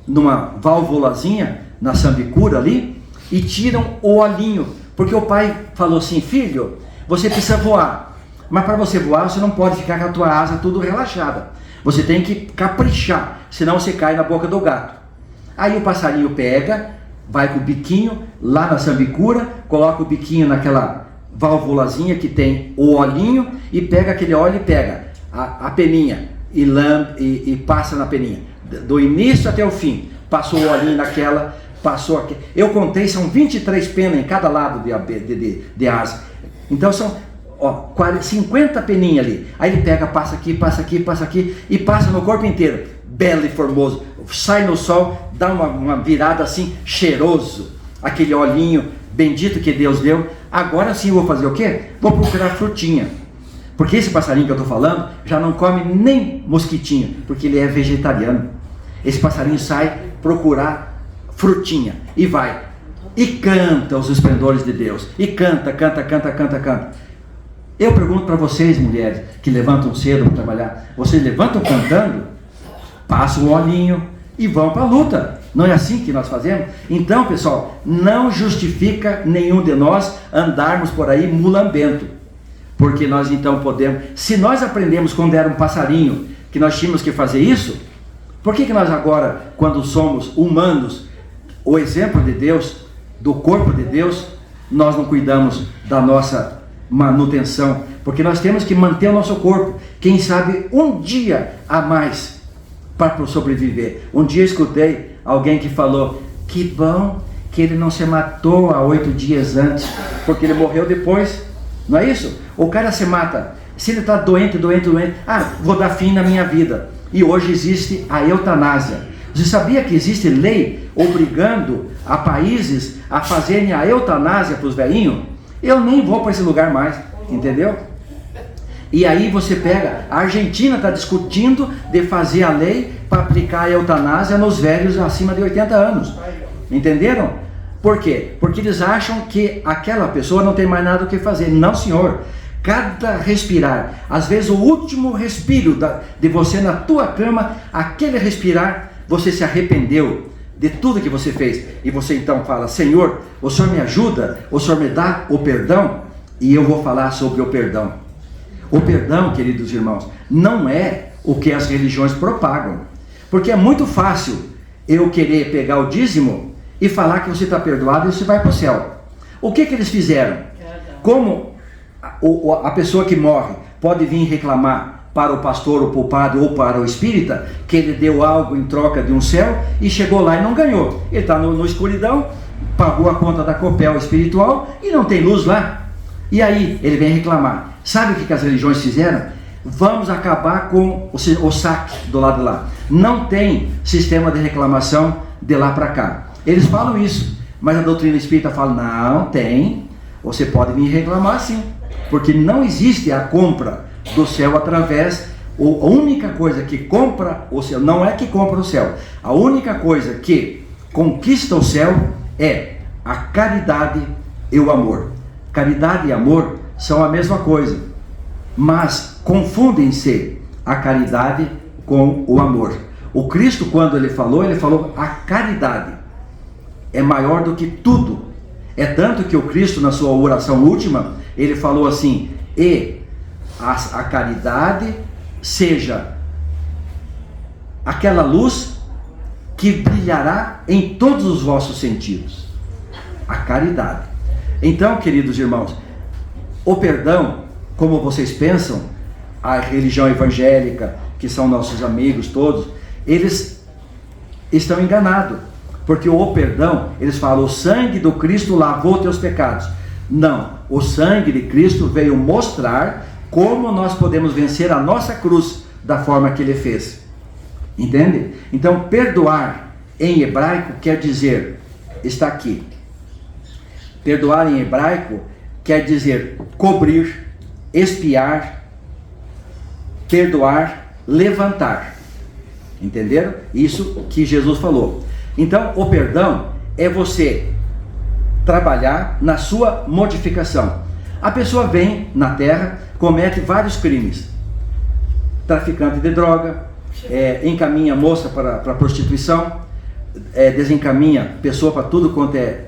numa válvulazinha, na sambicura ali, e tiram o olhinho, Porque o pai falou assim: filho, você precisa voar. Mas para você voar, você não pode ficar com a tua asa tudo relaxada. Você tem que caprichar, senão você cai na boca do gato. Aí o passarinho pega, vai com o biquinho lá na sambicura, coloca o biquinho naquela válvulazinha que tem o olhinho e pega aquele óleo e pega a peninha e passa na peninha. Do início até o fim, passou o olhinho naquela, passou aqui. Eu contei, são 23 penas em cada lado de asa. Então são 50 peninhas ali. Aí ele pega, passa aqui e passa no corpo inteiro. Belo e formoso. Sai no sol, dá uma virada assim, cheiroso. Aquele olhinho bendito que Deus deu. Agora sim eu vou fazer o quê? Vou procurar frutinha. Porque esse passarinho que eu estou falando já não come nem mosquitinho, porque ele é vegetariano. Esse passarinho sai procurar frutinha e vai. E canta os esplendores de Deus. E canta. Eu pergunto para vocês, mulheres, que levantam cedo para trabalhar. Vocês levantam cantando, passam o olhinho e vão para a luta. Não é assim que nós fazemos? Então, pessoal, não justifica nenhum de nós andarmos por aí mulambento. Porque nós então podemos... Se nós aprendemos quando era um passarinho que nós tínhamos que fazer isso, por que nós agora, quando somos humanos, o exemplo de Deus, do corpo de Deus, nós não cuidamos da nossa manutenção? Porque nós temos que manter o nosso corpo, quem sabe um dia a mais para sobreviver. Um dia eu escutei alguém que falou: que bom que ele não se matou há 8 dias antes, porque ele morreu depois. Não é isso? O cara se mata, se ele está doente, vou dar fim na minha vida. E hoje existe a eutanásia. Você sabia que existe lei obrigando a países a fazerem a eutanásia para os velhinhos? Eu nem vou para esse lugar mais, entendeu? E aí você pega, a Argentina está discutindo de fazer a lei para aplicar a eutanásia nos velhos acima de 80 anos. Entenderam? Por quê? Porque eles acham que aquela pessoa não tem mais nada o que fazer. Não, senhor. Cada respirar, às vezes o último respiro de você na tua cama, aquele respirar, você se arrependeu de tudo que você fez. E você então fala: Senhor, o Senhor me ajuda, o Senhor me dá o perdão. E eu vou falar sobre o perdão. O perdão, queridos irmãos, não é o que as religiões propagam. Porque é muito fácil eu querer pegar o dízimo e falar que você está perdoado e você vai para o céu. O que eles fizeram? Como a pessoa que morre pode vir reclamar para o pastor, o padre ou para o espírita que ele deu algo em troca de um céu e chegou lá e não ganhou. Ele está no escuridão, pagou a conta da Copel espiritual e não tem luz lá. E aí ele vem reclamar. Sabe o que as religiões fizeram? Vamos acabar com o saque do lado de lá. Não tem sistema de reclamação de lá para cá. Eles falam isso, mas a doutrina espírita fala: não tem, você pode vir reclamar sim, porque não existe a compra do céu através, a única coisa que compra o céu, não é que compra o céu, a única coisa que conquista o céu é a caridade e o amor. Caridade e amor são a mesma coisa, mas confundem-se a caridade com o amor. O Cristo, quando ele falou a caridade é maior do que tudo. É tanto que o Cristo, na sua oração última, ele falou assim: e a caridade seja aquela luz que brilhará em todos os vossos sentidos. A caridade. Então, queridos irmãos, o perdão, como vocês pensam, a religião evangélica, que são nossos amigos todos, eles estão enganados. Porque o perdão, eles falam: o sangue do Cristo lavou teus pecados. Não, o sangue de Cristo veio mostrar como nós podemos vencer a nossa cruz da forma que ele fez. Entende? Então, perdoar em hebraico quer dizer, está aqui. Perdoar em hebraico quer dizer cobrir, expiar, perdoar, levantar. Entenderam? Isso que Jesus falou. Então, o perdão é você trabalhar na sua mortificação. A pessoa vem na terra, comete vários crimes. Traficante de droga, encaminha moça para prostituição, desencaminha pessoa para tudo quanto é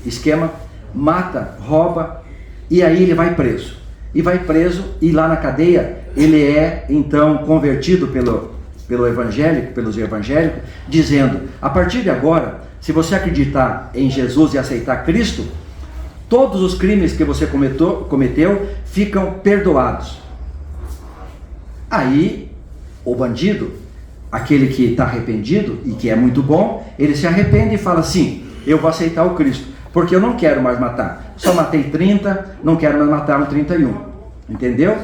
esquema, mata, rouba, e aí ele vai preso. E vai preso, e lá na cadeia ele é então convertido pelos evangélicos, dizendo: a partir de agora, se você acreditar em Jesus e aceitar Cristo, todos os crimes que você cometeu ficam perdoados. Aí o bandido, aquele que está arrependido e que é muito bom, ele se arrepende e fala assim: eu vou aceitar o Cristo, porque eu não quero mais matar. Só matei 30, não quero mais matar um 31. Entendeu?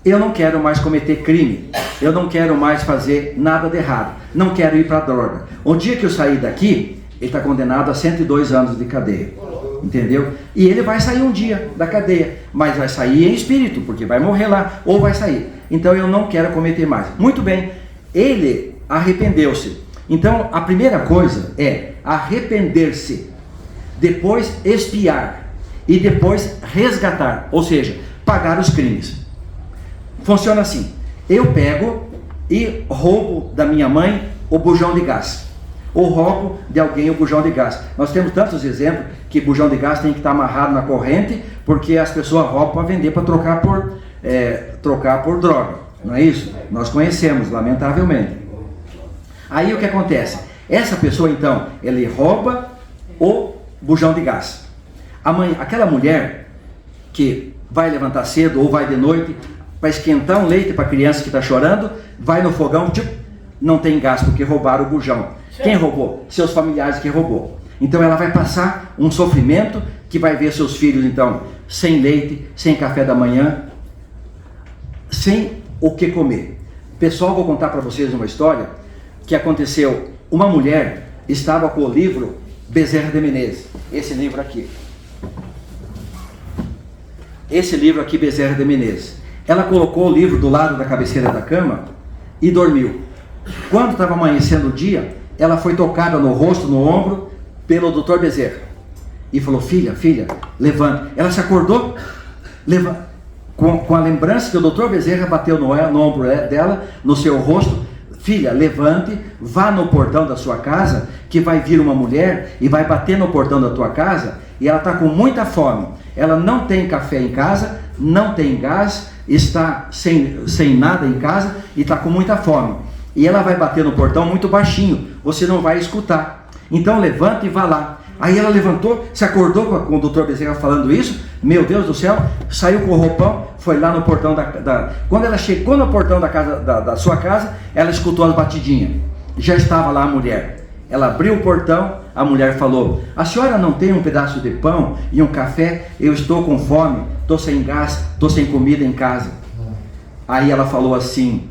Eu não quero mais cometer crime. Eu não quero mais fazer nada de errado. Não quero ir para a droga. O dia que eu sair daqui, ele está condenado a 102 anos de cadeia. Entendeu? E ele vai sair um dia da cadeia, mas vai sair em espírito, porque vai morrer lá, ou vai sair. Então eu não quero cometer mais. Muito bem, ele arrependeu-se. Então a primeira coisa é arrepender-se, depois expiar e depois resgatar, ou seja, pagar os crimes. Funciona assim: eu pego e roubo da minha mãe o bujão de gás, ou roubo de alguém o bujão de gás. Nós temos tantos exemplos que bujão de gás tem que estar amarrado na corrente, porque as pessoas roubam para vender, para trocar por droga, não é isso? Nós conhecemos, lamentavelmente. Aí o que acontece? Essa pessoa então, ele rouba o bujão de gás. Aquela mulher que vai levantar cedo ou vai de noite para esquentar um leite para a criança que está chorando, vai no fogão, não tem gás porque roubaram o bujão. Quem roubou? Seus familiares que roubou. Então ela vai passar um sofrimento, que vai ver seus filhos então sem leite, sem café da manhã, sem o que comer. Pessoal, vou contar para vocês uma história que aconteceu. Uma mulher estava com o livro Bezerra de Menezes, esse livro aqui. Esse livro aqui, Bezerra de Menezes. Ela colocou o livro do lado da cabeceira da cama e dormiu. Quando estava amanhecendo o dia, ela foi tocada no rosto, no ombro, pelo Dr. Bezerra. E falou: filha, levanta. Ela se acordou, com a lembrança que o Dr. Bezerra bateu no ombro dela, no seu rosto. Filha, levante, vá no portão da sua casa, que vai vir uma mulher e vai bater no portão da tua casa, e ela está com muita fome. Ela não tem café em casa, não tem gás, está sem nada em casa e está com muita fome. E ela vai bater no portão muito baixinho, você não vai escutar. Então levanta e vá lá. Aí ela levantou, se acordou com o Dr. Bezerra falando isso. Meu Deus do céu, saiu com o roupão, foi lá no portão Quando ela chegou no portão da sua casa, ela escutou as batidinhas. Já estava lá a mulher. Ela abriu o portão, a mulher falou: a senhora não tem um pedaço de pão e um café? Eu estou com fome, estou sem gás, estou sem comida em casa. Aí ela falou assim,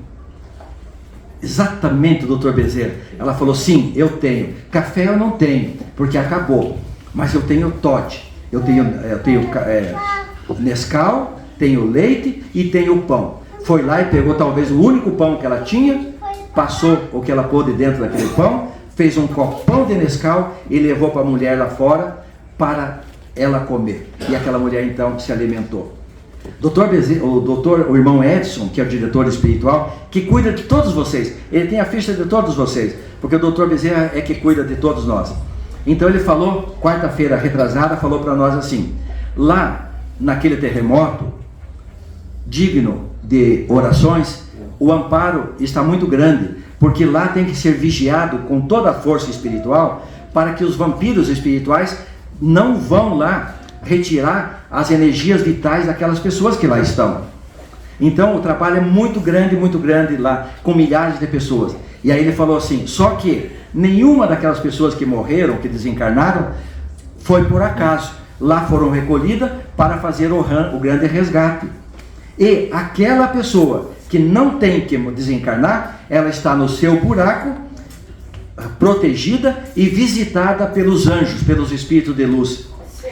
exatamente, doutor Bezerra. Ela falou: sim, eu tenho. Café eu não tenho, porque acabou. Mas eu tenho Toddy. Eu tenho Nescau, tenho leite e tenho pão. Foi lá e pegou talvez o único pão que ela tinha, passou o que ela pôde dentro daquele pão, fez um copão de Nescau e levou para a mulher lá fora para ela comer. E aquela mulher então se alimentou. O irmão Edson, que é o diretor espiritual, que cuida de todos vocês, ele tem a ficha de todos vocês, porque o doutor Bezerra é que cuida de todos nós. Então ele falou, quarta-feira retrasada, falou para nós assim: lá naquele terremoto, digno de orações, o amparo está muito grande, porque lá tem que ser vigiado com toda a força espiritual, para que os vampiros espirituais não vão lá retirar as energias vitais daquelas pessoas que lá estão. Então o trabalho é muito grande lá, com milhares de pessoas. E aí ele falou assim: só que nenhuma daquelas pessoas que morreram, que desencarnaram, foi por acaso. Lá foram recolhidas para fazer o grande resgate. E aquela pessoa que não tem que desencarnar, ela está no seu buraco, protegida e visitada pelos anjos, pelos espíritos de luz.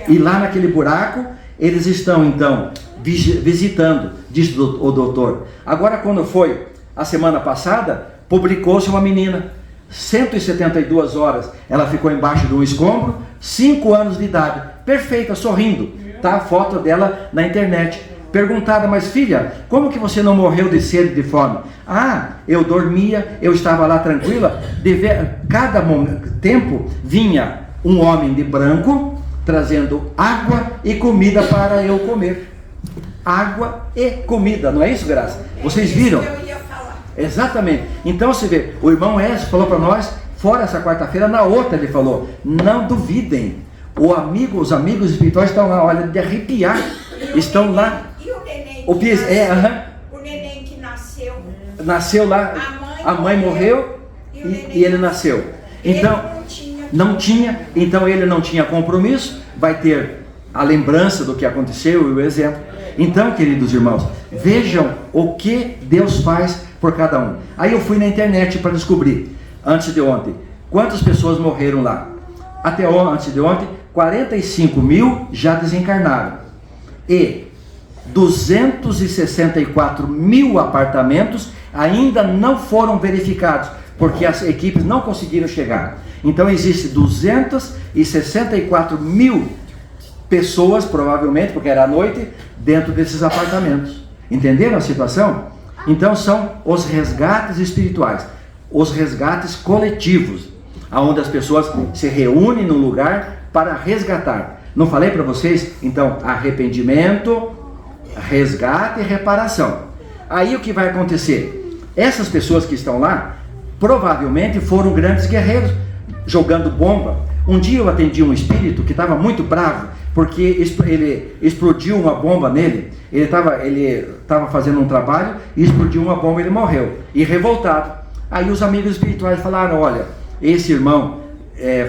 E lá naquele buraco, eles estão então visitando, disse o doutor. Agora, quando foi a semana passada, publicou-se uma menina, 172 horas, ela ficou embaixo de um escombro, 5 anos de idade, perfeita, sorrindo. Tá a foto dela na internet. Perguntada: mas filha, como que você não morreu de sede e de fome? Ah, eu dormia, eu estava lá tranquila. Cada tempo vinha um homem de branco trazendo água e comida para eu comer. Água e comida, não é isso, Graça? Vocês viram? Eu ia falar. Exatamente. Então você vê, o irmão Ezio falou para nós, fora essa quarta-feira, na outra ele falou, não duvidem. Os amigos espirituais estão lá, olha, de arrepiar. Estão lá. E o neném O neném que nasceu. Nasceu lá, a mãe morreu e ele nasceu. Então, não tinha, então ele não tinha compromisso, vai ter a lembrança do que aconteceu e o exemplo. Então, queridos irmãos, vejam o que Deus faz por cada um. Aí eu fui na internet para descobrir, antes de ontem, quantas pessoas morreram lá. Até antes de ontem, 45 mil já desencarnaram. E 264 mil apartamentos ainda não foram verificados, porque as equipes não conseguiram chegar. Então existe 264 mil pessoas, provavelmente, porque era à noite, dentro desses apartamentos. Entenderam a situação? Então são os resgates espirituais, os resgates coletivos, onde as pessoas se reúnem num lugar para resgatar. Não falei para vocês? Então, arrependimento, resgate e reparação. Aí o que vai acontecer? Essas pessoas que estão lá, provavelmente foram grandes guerreiros, jogando bomba. Um dia eu atendi um espírito que estava muito bravo, porque ele explodiu uma bomba nele. Ele estava fazendo um trabalho e explodiu uma bomba e ele morreu. E revoltado. Aí os amigos espirituais falaram, olha, esse irmão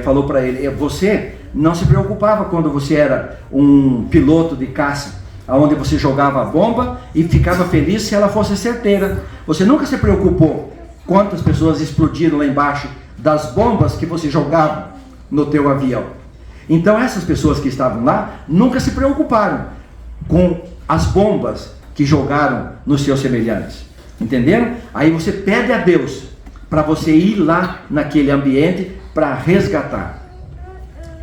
falou para ele, você não se preocupava quando você era um piloto de caça, onde você jogava a bomba e ficava feliz se ela fosse certeira. Você nunca se preocupou quantas pessoas explodiram lá embaixo das bombas que você jogava no teu avião. Então essas pessoas que estavam lá nunca se preocuparam com as bombas que jogaram nos seus semelhantes. Entenderam? Aí você pede a Deus para você ir lá naquele ambiente para resgatar.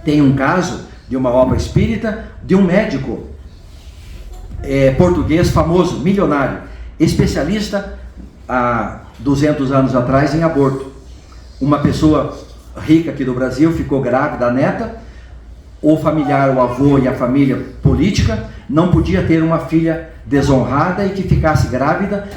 Tem um caso de uma obra espírita de um médico português famoso, milionário, especialista há 200 anos atrás em aborto. Uma pessoa rica aqui do Brasil ficou grávida, a neta, o familiar, o avô e a família política não podia ter uma filha desonrada e que ficasse grávida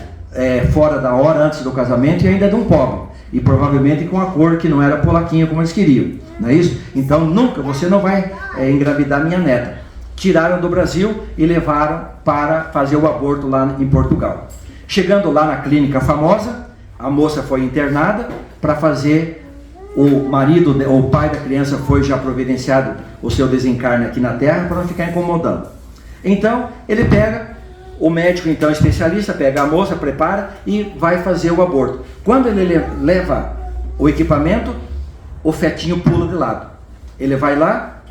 fora da hora, antes do casamento, e ainda de um pobre, e provavelmente com a cor que não era polaquinha como eles queriam, não é isso? Então nunca, você não vai engravidar minha neta. Tiraram do Brasil e levaram para fazer o aborto lá em Portugal. Chegando lá na clínica famosa, a moça foi internada para fazer, o pai da criança foi já providenciado o seu desencarne aqui na Terra para não ficar incomodando. Então ele pega, o médico então especialista, pega a moça, prepara e vai fazer o aborto. Quando ele leva o equipamento, o fetinho pula de lado. Ele vai lá,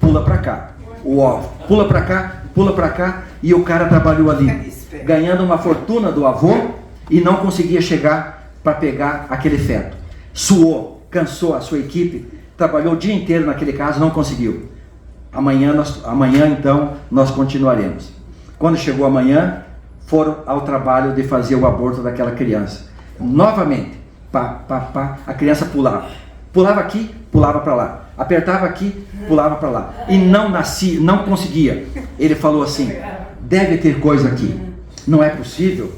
pula para cá. O ovo pula para cá, e o cara trabalhou ali, ganhando uma fortuna do avô e não conseguia chegar para pegar aquele feto. Suou, cansou a sua equipe, trabalhou o dia inteiro naquele caso, não conseguiu. Amanhã então nós continuaremos. Quando chegou amanhã, foram ao trabalho de fazer o aborto daquela criança. Novamente, a criança pulava aqui, pulava para lá. Apertava aqui, pulava para lá. E não nascia, não conseguia. Ele falou assim, deve ter coisa aqui. Não é possível.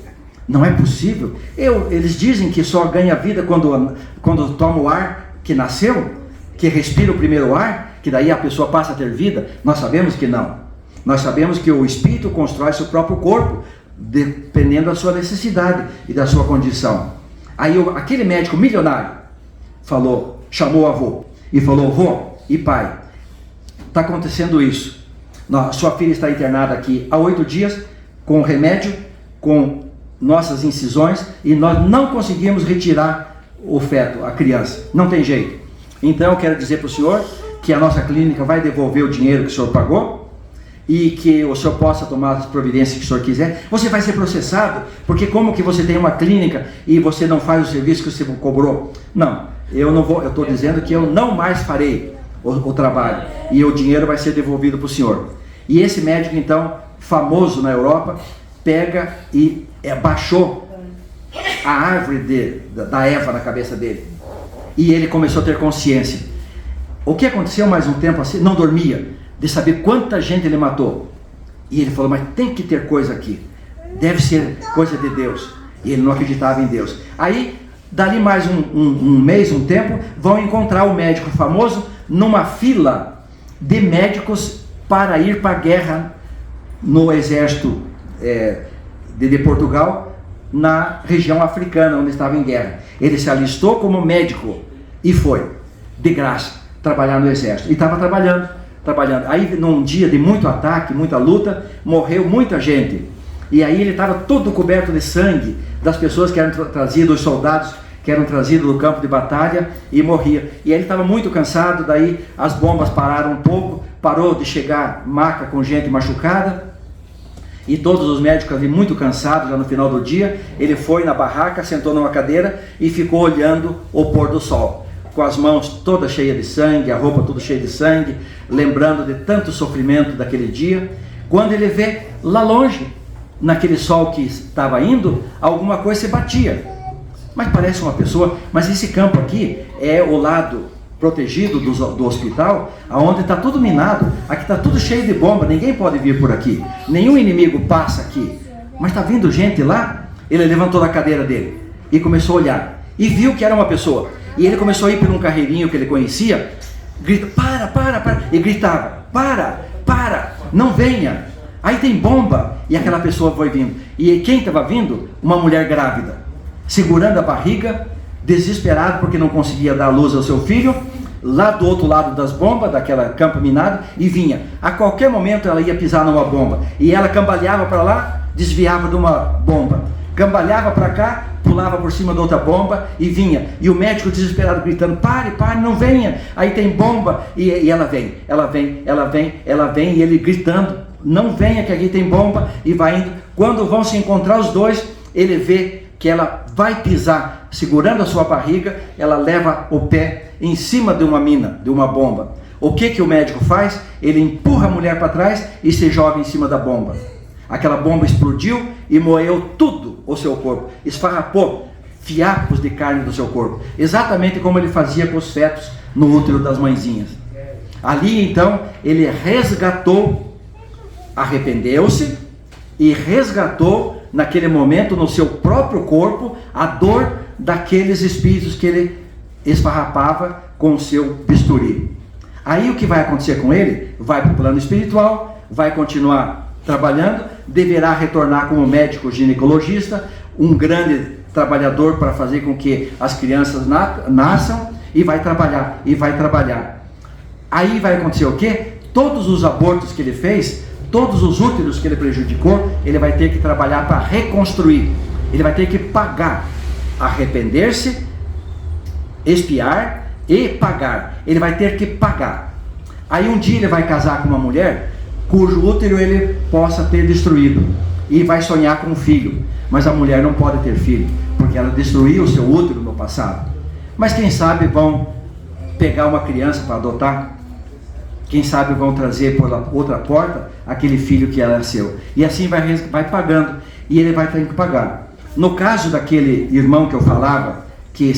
Não é possível. Eles dizem que só ganha vida quando toma o ar que nasceu, que respira o primeiro ar, que daí a pessoa passa a ter vida. Nós sabemos que não. Nós sabemos que o espírito constrói seu próprio corpo, dependendo da sua necessidade e da sua condição. Aí aquele médico milionário chamou o avô e falou, vô e pai, está acontecendo isso. Sua filha está internada aqui há 8 dias, com remédio, com nossas incisões, e nós não conseguimos retirar o feto, a criança. Não tem jeito. Então eu quero dizer para o senhor que a nossa clínica vai devolver o dinheiro que o senhor pagou, e que o senhor possa tomar as providências que o senhor quiser. Você vai ser processado, porque como que você tem uma clínica e você não faz o serviço que você cobrou? Não, eu estou dizendo que eu não mais farei o trabalho, e o dinheiro vai ser devolvido para o senhor. E esse médico então, famoso na Europa, pega e baixou a árvore da Eva na cabeça dele, e ele começou a ter consciência. O que aconteceu mais um tempo assim, não dormia, de saber quanta gente ele matou. E ele falou, mas tem que ter coisa aqui, deve ser coisa de Deus. E ele não acreditava em Deus. Aí, dali mais um mês, um tempo, vão encontrar o médico famoso numa fila de médicos para ir para a guerra no exército de Portugal, na região africana, onde estava em guerra. Ele se alistou como médico e foi, de graça, trabalhar no exército. E estava trabalhando. Aí, num dia de muito ataque, muita luta, morreu muita gente. E aí ele estava todo coberto de sangue das pessoas que eram trazidas, os soldados que eram trazidos do campo de batalha, e morria. E aí ele estava muito cansado, daí as bombas pararam um pouco, parou de chegar maca com gente machucada, e todos os médicos ali muito cansados, já no final do dia. Ele foi na barraca, sentou numa cadeira e ficou olhando o pôr do sol, com as mãos todas cheias de sangue, a roupa toda cheia de sangue, lembrando de tanto sofrimento daquele dia. Quando ele vê lá longe, naquele sol que estava indo, alguma coisa se batia. Mas parece uma pessoa. Mas esse campo aqui é o lado protegido do hospital, aonde está tudo minado. Aqui está tudo cheio de bomba, ninguém pode vir por aqui, nenhum inimigo passa aqui. Mas está vindo gente lá. Ele levantou da cadeira dele e começou a olhar, e viu que era uma pessoa. E ele começou a ir por um carreirinho que ele conhecia, grita, para, e gritava, para, não venha, aí tem bomba. E aquela pessoa foi vindo, e quem estava vindo? Uma mulher grávida, segurando a barriga, desesperado porque não conseguia dar luz ao seu filho, lá do outro lado das bombas, daquela campo minado, e vinha, a qualquer momento ela ia pisar numa bomba, e ela cambaleava para lá, desviava de uma bomba, cambaleava para cá, pulava por cima de outra bomba e vinha. E o médico desesperado gritando, pare, não venha, aí tem bomba. E ela vem, e ele gritando, não venha que aqui tem bomba, e vai indo. Quando vão se encontrar os dois, ele vê que ela vai pisar, segurando a sua barriga, ela leva o pé em cima de uma mina, de uma bomba. O que o médico faz? Ele empurra a mulher para trás e se joga em cima da bomba. Aquela bomba explodiu e moeu tudo o seu corpo, esfarrapou fiapos de carne do seu corpo, exatamente como ele fazia com os fetos no útero das mãezinhas. Ali então ele resgatou, arrependeu-se e resgatou naquele momento no seu próprio corpo a dor daqueles espíritos que ele esfarrapava com o seu bisturi. Aí o que vai acontecer com ele? Vai para o plano espiritual, vai continuar trabalhando, deverá retornar como médico ginecologista, um grande trabalhador para fazer com que as crianças nasçam, e vai trabalhar. Aí vai acontecer o quê? Todos os abortos que ele fez, todos os úteros que ele prejudicou, ele vai ter que trabalhar para reconstruir, ele vai ter que pagar, arrepender-se, expiar e pagar, ele vai ter que pagar. Aí um dia ele vai casar com uma mulher cujo útero ele possa ter destruído, e vai sonhar com um filho, mas a mulher não pode ter filho, porque ela destruiu o seu útero no passado. Mas quem sabe vão pegar uma criança para adotar, quem sabe vão trazer por outra porta aquele filho que era seu, e assim vai pagando, e ele vai ter que pagar. No caso daquele irmão que eu falava, que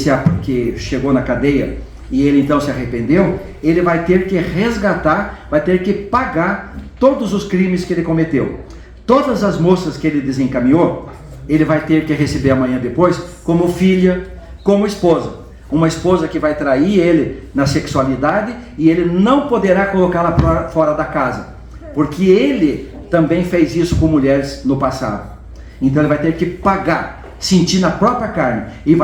chegou na cadeia, e ele então se arrependeu, ele vai ter que resgatar, vai ter que pagar todos os crimes que ele cometeu. Todas as moças que ele desencaminhou, ele vai ter que receber amanhã depois como filha, como esposa. Uma esposa que vai trair ele na sexualidade, e ele não poderá colocá-la fora da casa, porque ele também fez isso com mulheres no passado. Então ele vai ter que pagar, sentir na própria carne, e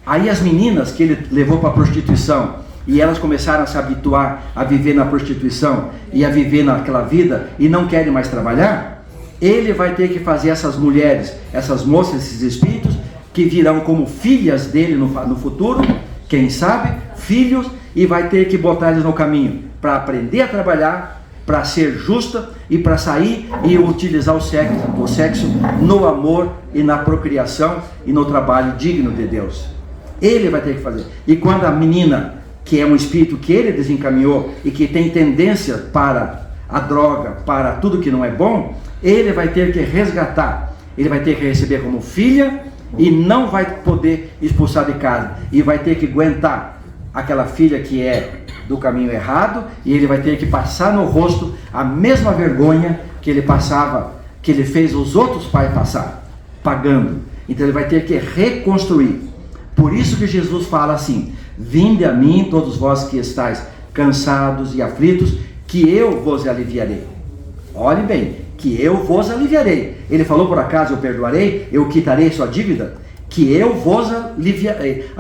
aí as meninas que ele levou para a prostituição, e elas começaram a se habituar a viver na prostituição e a viver naquela vida e não querem mais trabalhar, ele vai ter que fazer essas mulheres, essas moças, esses espíritos que virão como filhas dele no futuro, quem sabe, filhos, e vai ter que botar eles no caminho para aprender a trabalhar, para ser justa e para sair e utilizar o sexo no amor e na procriação e no trabalho digno de Deus. Ele vai ter que fazer. E quando a menina, que é um espírito que ele desencaminhou e que tem tendência para a droga, para tudo que não é bom, ele vai ter que resgatar, ele vai ter que receber como filha e não vai poder expulsar de casa, e vai ter que aguentar aquela filha que é do caminho errado e ele vai ter que passar no rosto a mesma vergonha que ele passava, que ele fez os outros pais passar, pagando. Então ele vai ter que reconstruir. Por isso que Jesus fala assim: vinde a mim, todos vós que estáis cansados e aflitos, que eu vos aliviarei. Olhem bem, que eu vos aliviarei. Ele falou, por acaso eu perdoarei, eu quitarei sua dívida? Que eu vos aliviarei.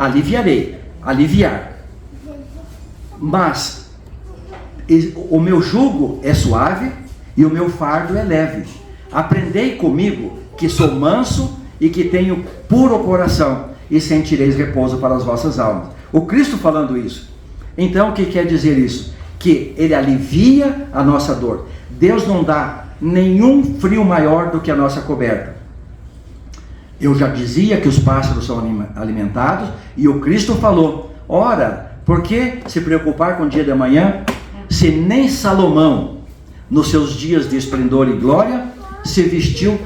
Aliviar. Mas o meu jugo é suave e o meu fardo é leve. Aprendei comigo, que sou manso e que tenho puro coração, e sentireis repouso para as vossas almas. O Cristo falando isso. Então o que quer dizer isso? Que ele alivia a nossa dor. Deus não dá nenhum frio maior do que a nossa coberta. Eu já dizia que os pássaros são alimentados, e o Cristo falou: ora, por que se preocupar com o dia de amanhã, se nem Salomão, nos seus dias de esplendor e glória, se vestiu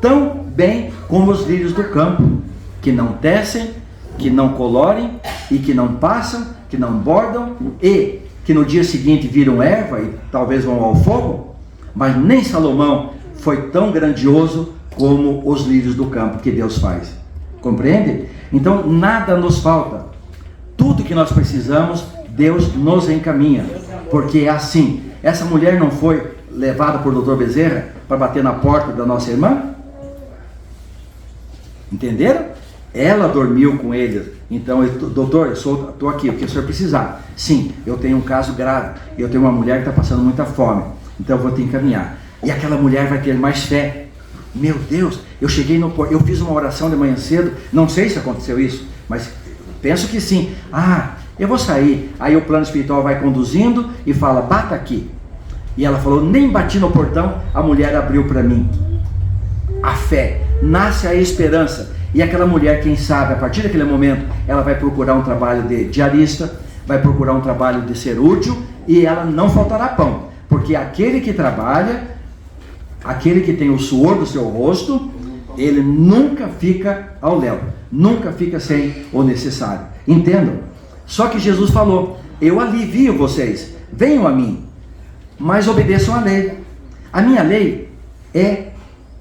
tão bem como os lírios do campo, que não tecem, que não colorem, e que não passam, que não bordam, e que no dia seguinte viram erva e talvez vão ao fogo? Mas nem Salomão foi tão grandioso como os lírios do campo que Deus faz. Compreende? Então nada nos falta. Tudo que nós precisamos, Deus nos encaminha. Porque é assim. Essa mulher não foi levada por Dr. Bezerra para bater na porta da nossa irmã? Entenderam? Ela dormiu com ele. Então, doutor, eu estou aqui, o que o senhor precisar? Sim, eu tenho um caso grave. Eu tenho uma mulher que está passando muita fome. Então eu vou te encaminhar. E aquela mulher vai ter mais fé. Meu Deus, eu cheguei no porto, eu fiz uma oração de manhã cedo. Não sei se aconteceu isso, mas penso que sim. Eu vou sair. Aí o plano espiritual vai conduzindo e fala: bata aqui. E ela falou: nem bati no portão, a mulher abriu para mim. A fé, nasce a esperança. E aquela mulher, quem sabe, a partir daquele momento, ela vai procurar um trabalho de diarista, vai procurar um trabalho de ser útil, e ela não faltará pão. Porque aquele que trabalha, aquele que tem o suor do seu rosto, ele nunca fica ao léu, nunca fica sem o necessário. Entendam? Só que Jesus falou: eu alivio vocês, venham a mim, mas obedeçam a lei. A minha lei é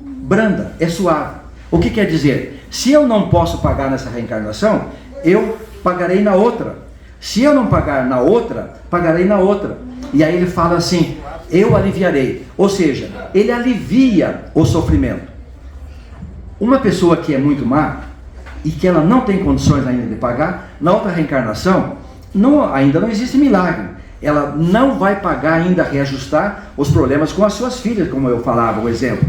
branda, é suave. O que quer dizer? Se eu não posso pagar nessa reencarnação, eu pagarei na outra. Se eu não pagar na outra, pagarei na outra. E aí ele fala assim: eu aliviarei. Ou seja, ele alivia o sofrimento. Uma pessoa que é muito má e que ela não tem condições ainda de pagar, na outra reencarnação, ainda não existe milagre. Ela não vai pagar ainda, reajustar os problemas com as suas filhas, como eu falava, o exemplo.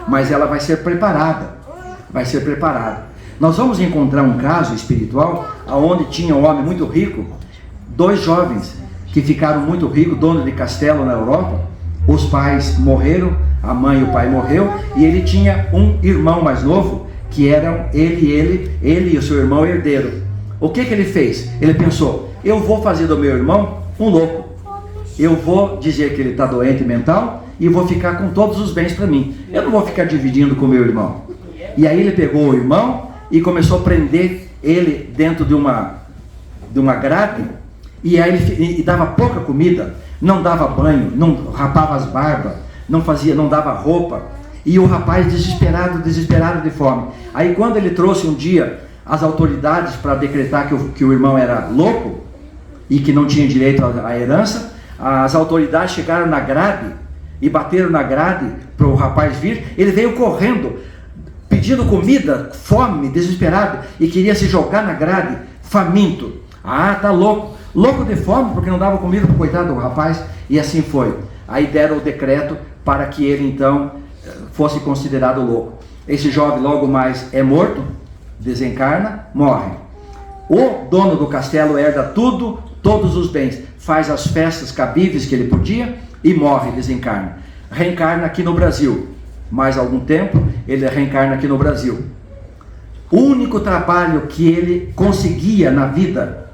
Mas ela vai ser preparada. Vai ser preparada. Nós vamos encontrar um caso espiritual onde tinha um homem muito rico, 2 jovens que ficaram muito ricos, dono de castelo na Europa. Os pais morreram, a mãe e o pai morreu, e ele tinha um irmão mais novo, que eram ele e o seu irmão herdeiro. O que ele fez? Ele pensou: eu vou fazer do meu irmão um louco. Eu vou dizer que ele está doente mental e vou ficar com todos os bens para mim. Eu não vou ficar dividindo com o meu irmão. E aí ele pegou o irmão e começou a prender ele dentro de uma grade, e aí ele dava pouca comida, não dava banho, não rapava as barbas, não dava roupa, e o rapaz desesperado de fome. Aí quando ele trouxe um dia as autoridades para decretar que o irmão era louco e que não tinha direito à herança, as autoridades chegaram na grade e bateram na grade para o rapaz vir. Ele veio correndo, pedindo comida, fome, desesperado, e queria se jogar na grade, faminto. Tá louco. Louco de fome, porque não dava comida para o coitado do rapaz. E assim foi. Aí deram o decreto para que ele então fosse considerado louco. Esse jovem logo mais é morto, desencarna, morre. O dono do castelo herda tudo, todos os bens, faz as festas cabíveis que ele podia e morre, desencarna. Reencarna aqui no Brasil. Mais algum tempo, ele reencarna aqui no Brasil. O único trabalho que ele conseguia na vida,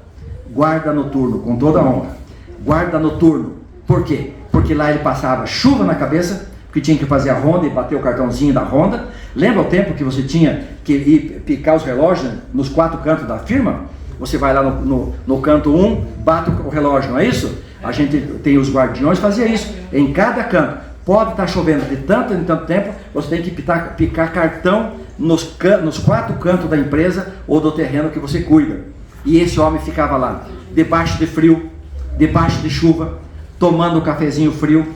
guarda noturno, com toda a honra. Guarda noturno. Por quê? Porque lá ele passava chuva na cabeça, porque tinha que fazer a ronda e bater o cartãozinho da ronda. Lembra o tempo que você tinha que ir picar os relógios nos 4 cantos da firma? você vai lá no canto 1, bate o relógio, não é isso? A gente tem os guardiões, fazia isso, em cada canto. Pode estar chovendo de tanto em tanto tempo, você tem que picar cartão nos 4 cantos da empresa ou do terreno que você cuida. E esse homem ficava lá, debaixo de frio, debaixo de chuva, tomando um cafezinho frio.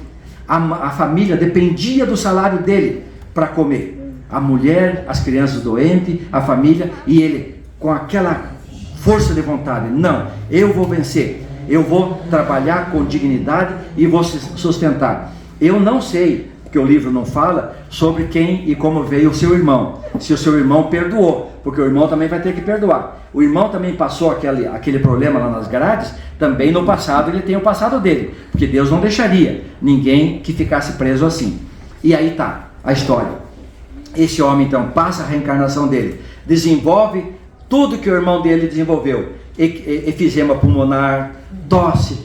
A família dependia do salário dele para comer. A mulher, as crianças doentes, a família, e ele com aquela força de vontade: não, eu vou vencer, eu vou trabalhar com dignidade e vou sustentar. Eu não sei, porque o livro não fala sobre quem e como veio o seu irmão, se o seu irmão perdoou, porque o irmão também vai ter que perdoar. O irmão também passou aquele problema lá nas grades, também no passado ele tem o passado dele, porque Deus não deixaria ninguém que ficasse preso assim. E aí está a história. Esse homem então passa a reencarnação dele, desenvolve tudo que o irmão dele desenvolveu: efizema pulmonar, tosse,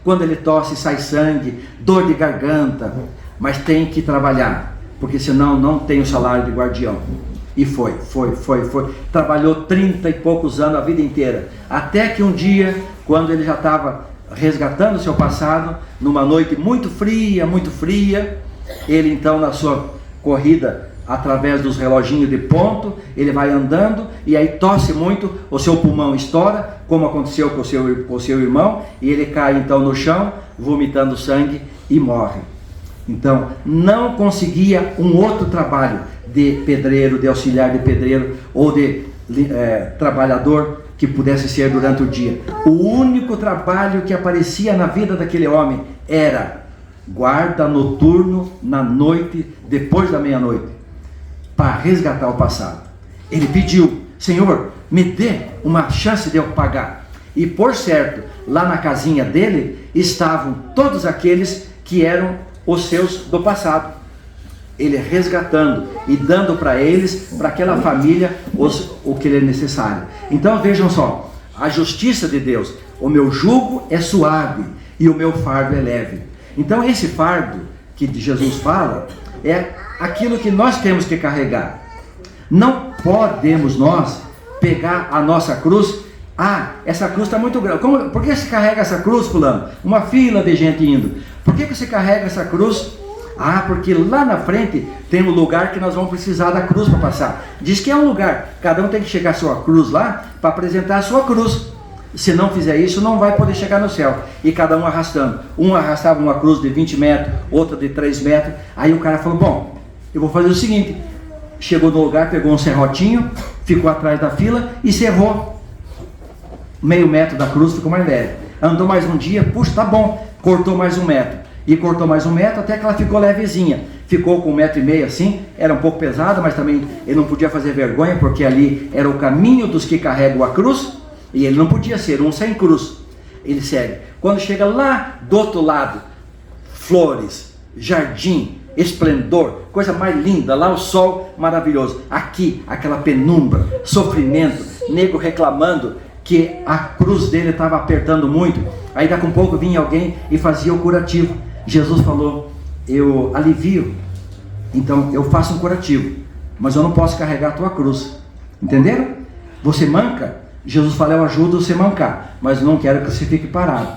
quando ele tosse sai sangue, dor de garganta, mas tem que trabalhar, porque senão não tem o salário de guardião. E foi, trabalhou 30 e poucos anos, a vida inteira, até que um dia, quando ele já estava resgatando o seu passado, numa noite muito fria, ele então, na sua corrida através dos reloginhos de ponto, ele vai andando e aí tosse muito, o seu pulmão estoura, como aconteceu com o seu irmão, e ele cai então no chão, vomitando sangue e morre. Então, não conseguia um outro trabalho de pedreiro, de auxiliar de pedreiro ou de trabalhador que pudesse ser durante o dia. O único trabalho que aparecia na vida daquele homem era guarda noturno na noite, depois da meia-noite, para resgatar o passado. Ele pediu: Senhor, me dê uma chance de eu pagar. E por certo, lá na casinha dele estavam todos aqueles que eram os seus do passado. Ele resgatando e dando para eles, para aquela família, o que lhe é necessário. Então vejam só, a justiça de Deus: o meu jugo é suave e o meu fardo é leve. Então esse fardo que Jesus fala é aquilo que nós temos que carregar. Não podemos nós pegar a nossa cruz. Essa cruz está muito grande. Por que você carrega essa cruz, fulano? Uma fila de gente indo. Por que você carrega essa cruz? Porque lá na frente tem um lugar que nós vamos precisar da cruz para passar. Diz que é um lugar, cada um tem que chegar a sua cruz lá para apresentar a sua cruz. Se não fizer isso, não vai poder chegar no céu. E cada um arrastando. Um arrastava uma cruz de 20 metros, outra de 3 metros. Aí o cara falou: bom, eu vou fazer o seguinte. Chegou no lugar, pegou um serrotinho, ficou atrás da fila e serrou meio metro da cruz, ficou mais leve. Andou mais um dia, puxa, tá bom, cortou mais 1 metro. E cortou mais 1 metro até que ela ficou levezinha. Ficou com 1,5 metro assim, era um pouco pesada, mas também ele não podia fazer vergonha, porque ali era o caminho dos que carregam a cruz, e ele não podia ser um sem cruz. Ele segue. Quando chega lá do outro lado, flores, jardim, esplendor, coisa mais linda, lá o sol maravilhoso. Aqui, aquela penumbra, sofrimento, nego reclamando que a cruz dele estava apertando muito. Aí daqui a um pouco vinha alguém e fazia o curativo. Jesus falou: eu alivio, então eu faço um curativo, mas eu não posso carregar a tua cruz. Entenderam? Você manca, Jesus fala: eu ajudo você a mancar, mas não quero que você fique parado.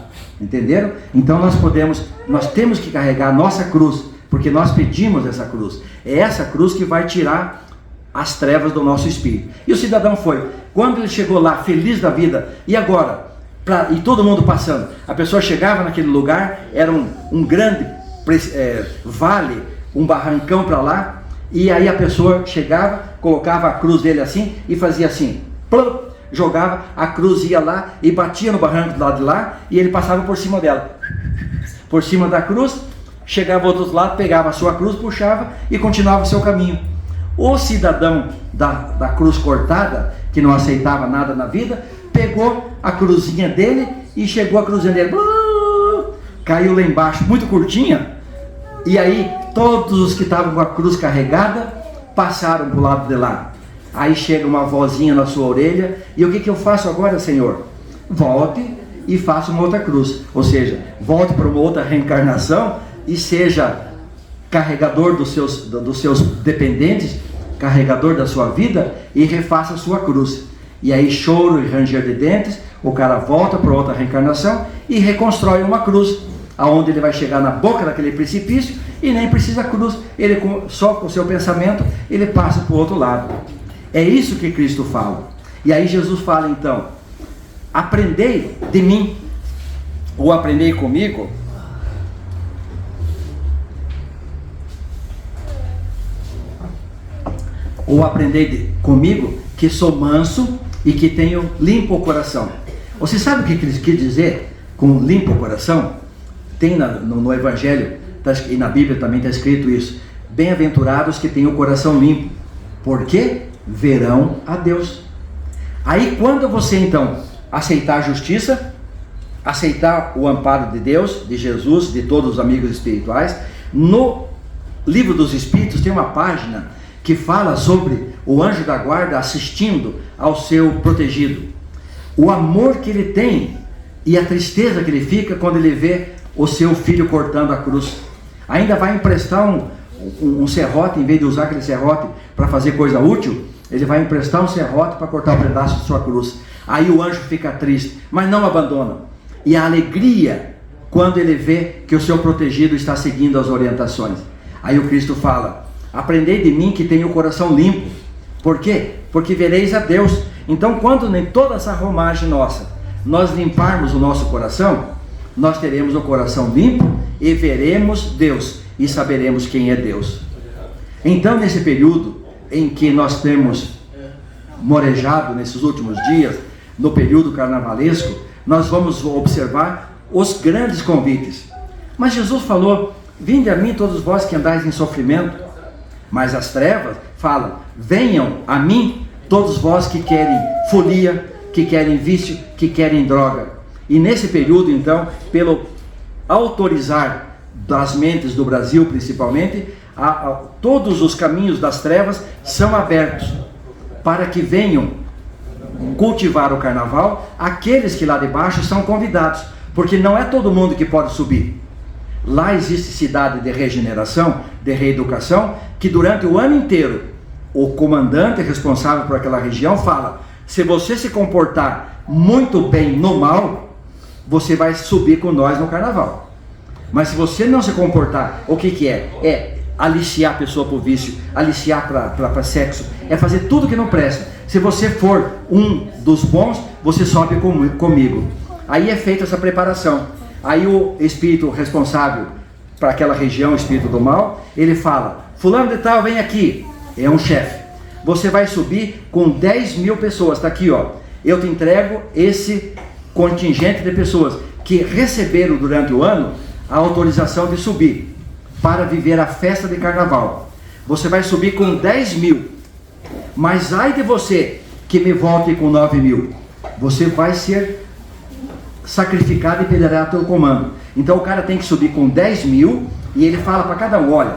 Entenderam? Então nós temos que carregar a nossa cruz, porque nós pedimos essa cruz. É essa cruz que vai tirar as trevas do nosso espírito. E o cidadão foi. Quando ele chegou lá, feliz da vida, e agora? E todo mundo passando. A pessoa chegava naquele lugar, era um grande vale, um barrancão para lá, e aí a pessoa chegava, colocava a cruz dele assim, e fazia assim, plum, jogava, a cruz ia lá, e batia no barranco do lado de lá, e ele passava por cima dela. Por cima da cruz, chegava ao outro lado, pegava a sua cruz, puxava, e continuava o seu caminho. O cidadão da cruz cortada, que não aceitava nada na vida, pegou a cruzinha dele e chegou a cruzinha dele, caiu lá embaixo, muito curtinha, e aí todos os que estavam com a cruz carregada passaram para o lado de lá. Aí chega uma vozinha na sua orelha: e o que eu faço agora, Senhor? Volte e faça uma outra cruz, ou seja, volte para uma outra reencarnação e seja carregador dos seus dependentes, carregador da sua vida, e refaça a sua cruz. E aí choro e ranger de dentes, o cara volta para outra reencarnação e reconstrói uma cruz, aonde ele vai chegar na boca daquele precipício e nem precisa cruz, ele só com o seu pensamento ele passa para o outro lado. É isso que Cristo fala. E aí Jesus fala então: aprendei de mim, ou aprendei comigo, comigo, que sou manso e que tenho limpo o coração. Você sabe o que ele quer dizer com limpo o coração? Tem no Evangelho, e na Bíblia também está escrito isso: bem-aventurados que têm o coração limpo, porque verão a Deus. Aí quando você então aceitar a justiça, aceitar o amparo de Deus, de Jesus, de todos os amigos espirituais, no Livro dos Espíritos tem uma página que fala sobre o anjo da guarda assistindo ao seu protegido, o amor que ele tem e a tristeza que ele fica quando ele vê o seu filho cortando a cruz. Ainda vai emprestar um serrote, em vez de usar aquele serrote para fazer coisa útil, ele vai emprestar um serrote para cortar um pedaço de sua cruz. Aí o anjo fica triste, mas não abandona. E a alegria quando ele vê que o seu protegido está seguindo as orientações. Aí o Cristo fala: aprendei de mim que tenho o coração limpo. Por quê? Porque vereis a Deus. Então, quando em toda essa romagem nossa, nós limparmos o nosso coração, nós teremos o coração limpo e veremos Deus e saberemos quem é Deus. Então, nesse período em que nós temos morejado nesses últimos dias, no período carnavalesco, nós vamos observar os grandes convites. Mas Jesus falou: vinde a mim todos vós que andais em sofrimento. Mas as trevas falam: venham a mim todos vós que querem folia, que querem vício, que querem droga. E nesse período então, pelo autorizar das mentes do Brasil principalmente, todos os caminhos das trevas são abertos para que venham cultivar o carnaval. Aqueles que lá de baixo são convidados, porque não é todo mundo que pode subir. Lá existe cidade de regeneração, de reeducação, que durante o ano inteiro o comandante responsável por aquela região fala: se você se comportar muito bem no mal, você vai subir com nós no carnaval. Mas se você não se comportar, o que é? É aliciar a pessoa para o vício, aliciar para sexo, é fazer tudo que não presta. Se você for um dos bons, você sobe comigo. Aí é feita essa preparação. Aí o espírito responsável para aquela região, o espírito do mal, ele fala: fulano de tal, vem aqui. É um chefe. Você vai subir com 10 mil pessoas. Está aqui, ó. Eu te entrego esse contingente de pessoas que receberam durante o ano a autorização de subir para viver a festa de carnaval. Você vai subir com 10 mil. Mas ai de você que me volte com 9 mil. Você vai ser sacrificado e perderá teu comando. Então o cara tem que subir com 10 mil e ele fala para cada um: olha,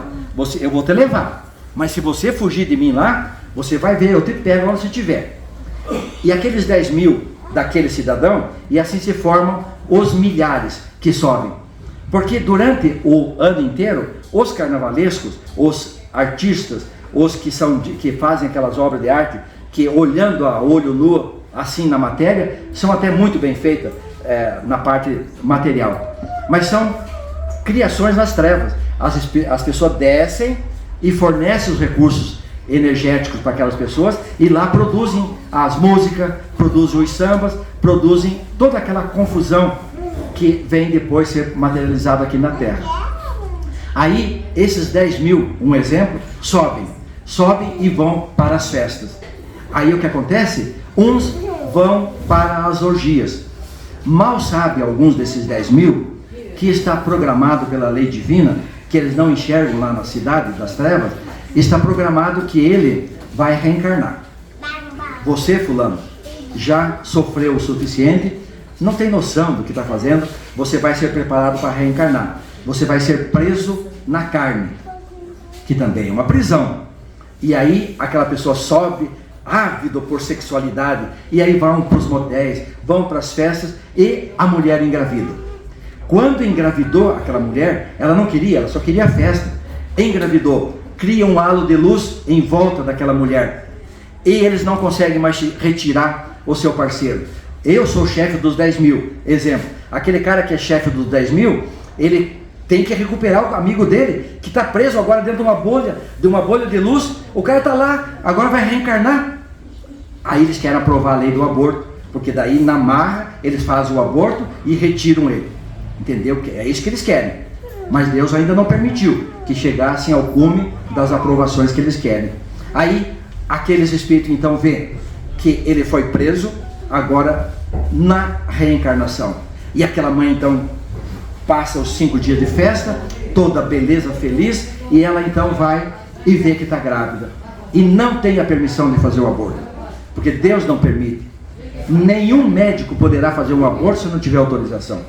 eu vou te levar, mas se você fugir de mim lá, você vai ver, eu te pego onde você estiver. E aqueles 10 mil daquele cidadão, e assim se formam os milhares que sobem. Porque durante o ano inteiro, os carnavalescos, os artistas, os que fazem aquelas obras de arte, que olhando a olho nu, assim na matéria, são até muito bem feitas na parte material. Mas são criações nas trevas. As pessoas descem e fornecem os recursos energéticos para aquelas pessoas, e lá produzem as músicas, produzem os sambas, produzem toda aquela confusão que vem depois ser materializado aqui na Terra. Aí esses 10 mil, um exemplo, sobem e vão para as festas. Aí o que acontece? Uns vão para as orgias. Mal sabe alguns desses 10 mil que está programado pela lei divina, que eles não enxergam lá na cidade das trevas, está programado que ele vai reencarnar. Você, fulano, já sofreu o suficiente, não tem noção do que está fazendo, você vai ser preparado para reencarnar. Você vai ser preso na carne, que também é uma prisão. E aí aquela pessoa sobe, ávido por sexualidade, e aí vão para os motéis, vão para as festas, e a mulher engravida. Quando engravidou aquela mulher, ela não queria, ela só queria a festa. Engravidou, cria um halo de luz em volta daquela mulher, e eles não conseguem mais retirar o seu parceiro. Eu sou o chefe dos 10 mil. Exemplo, aquele cara que é chefe dos 10 mil, ele tem que recuperar o amigo dele, que está preso agora dentro de uma bolha de luz. O cara está lá, agora vai reencarnar. Aí eles querem aprovar a lei do aborto, porque daí na marra eles fazem o aborto e retiram ele. Entendeu? É isso que eles querem. Mas Deus ainda não permitiu que chegassem ao cume das aprovações que eles querem. Aí aqueles espíritos então veem que ele foi preso agora na reencarnação. E aquela mãe então passa os 5 dias de festa, toda beleza, feliz, e ela então vai e vê que está grávida. E não tem a permissão de fazer o aborto, porque Deus não permite. Nenhum médico poderá fazer um aborto se não tiver autorização.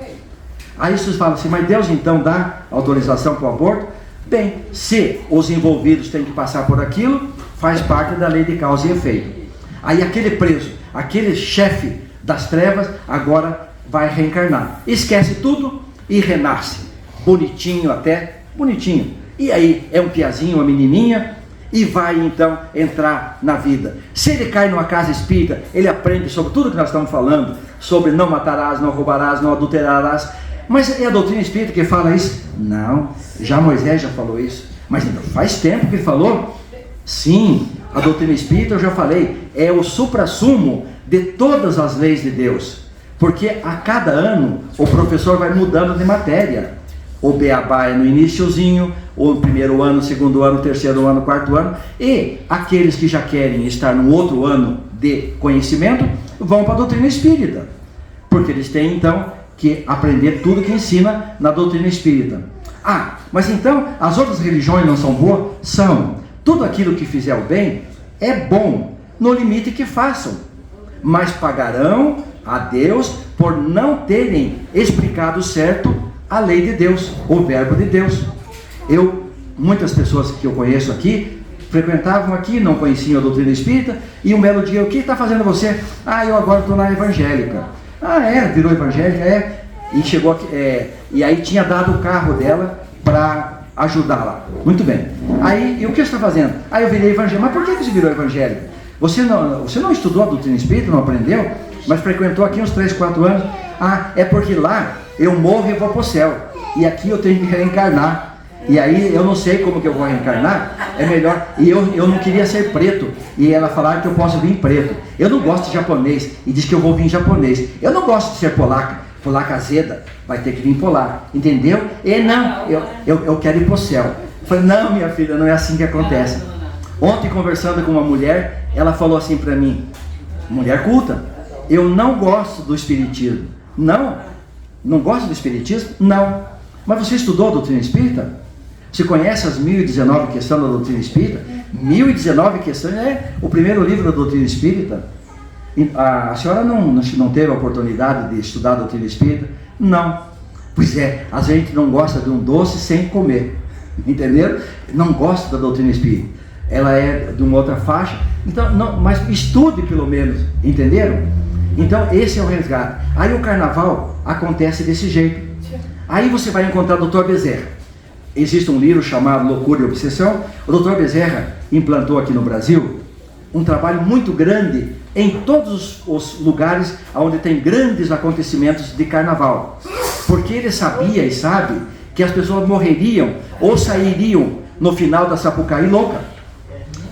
Aí vocês falam assim, mas Deus então dá autorização para o aborto? Bem, se os envolvidos têm que passar por aquilo, faz parte da lei de causa e efeito. Aí aquele preso, aquele chefe das trevas, agora vai reencarnar. Esquece tudo e renasce. Bonitinho até, bonitinho. E aí é um piazinho, uma menininha, e vai então entrar na vida. Se ele cai numa casa espírita, ele aprende sobre tudo que nós estamos falando, sobre não matarás, não roubarás, não adulterarás. Mas é a doutrina espírita que fala isso? Não, já Moisés já falou isso. Mas faz tempo que ele falou? Sim, a doutrina espírita, eu já falei, é o suprassumo de todas as leis de Deus. Porque a cada ano o professor vai mudando de matéria. O beabá é no iniciozinho, o primeiro ano, segundo ano, terceiro ano, quarto ano. E aqueles que já querem estar no outro ano de conhecimento, vão para a doutrina espírita. Porque eles têm então que aprender tudo que ensina na doutrina espírita. Ah, mas então as outras religiões não são boas? São. Tudo aquilo que fizer o bem é bom, no limite que façam. Mas pagarão a Deus por não terem explicado certo a lei de Deus, o verbo de Deus. Muitas pessoas que eu conheço aqui, frequentavam aqui, não conheciam a doutrina espírita, e um belo dia, o que está fazendo você? Ah, eu agora estou na evangélica. Ah, virou evangélica, e chegou aqui, e aí tinha dado o carro dela para ajudá-la. Muito bem. Aí, e o que você está fazendo? Ah, eu virei evangélica. Mas por que você virou evangélica? Você não estudou a doutrina espírita, não aprendeu? Mas frequentou aqui uns 3, 4 anos. Ah, é porque lá eu morro e vou para o céu. E aqui eu tenho que reencarnar. E aí eu não sei como que eu vou reencarnar. É melhor. E eu não queria ser preto. E ela falava que eu posso vir preto. Eu não gosto de japonês. E diz que eu vou vir japonês. Eu não gosto de ser polaca. Polaca azeda. Vai ter que vir polaca. Entendeu? E não, eu quero ir para o céu. Eu falei, não, minha filha, não é assim que acontece. Ontem, conversando com uma mulher, ela falou assim para mim, mulher culta, eu não gosto do espiritismo. Não gosto do espiritismo? Não. Mas você estudou a doutrina espírita? Você conhece as 1019 questões da doutrina espírita? 1019 questões é o primeiro livro da doutrina espírita. A senhora não teve a oportunidade de estudar a doutrina espírita? Não. Pois é, às vezes a gente não gosta de um doce sem comer. Entenderam? Não gosta da doutrina espírita. Ela é de uma outra faixa. Então, não, mas estude pelo menos. Entenderam? Então esse é o resgate. Aí o carnaval acontece desse jeito. Aí você vai encontrar o Dr. Bezerra. Existe um livro chamado Loucura e Obsessão. O Dr. Bezerra implantou aqui no Brasil um trabalho muito grande em todos os lugares onde tem grandes acontecimentos de carnaval. Porque ele sabia e sabe que as pessoas morreriam ou sairiam no final da Sapucaí louca.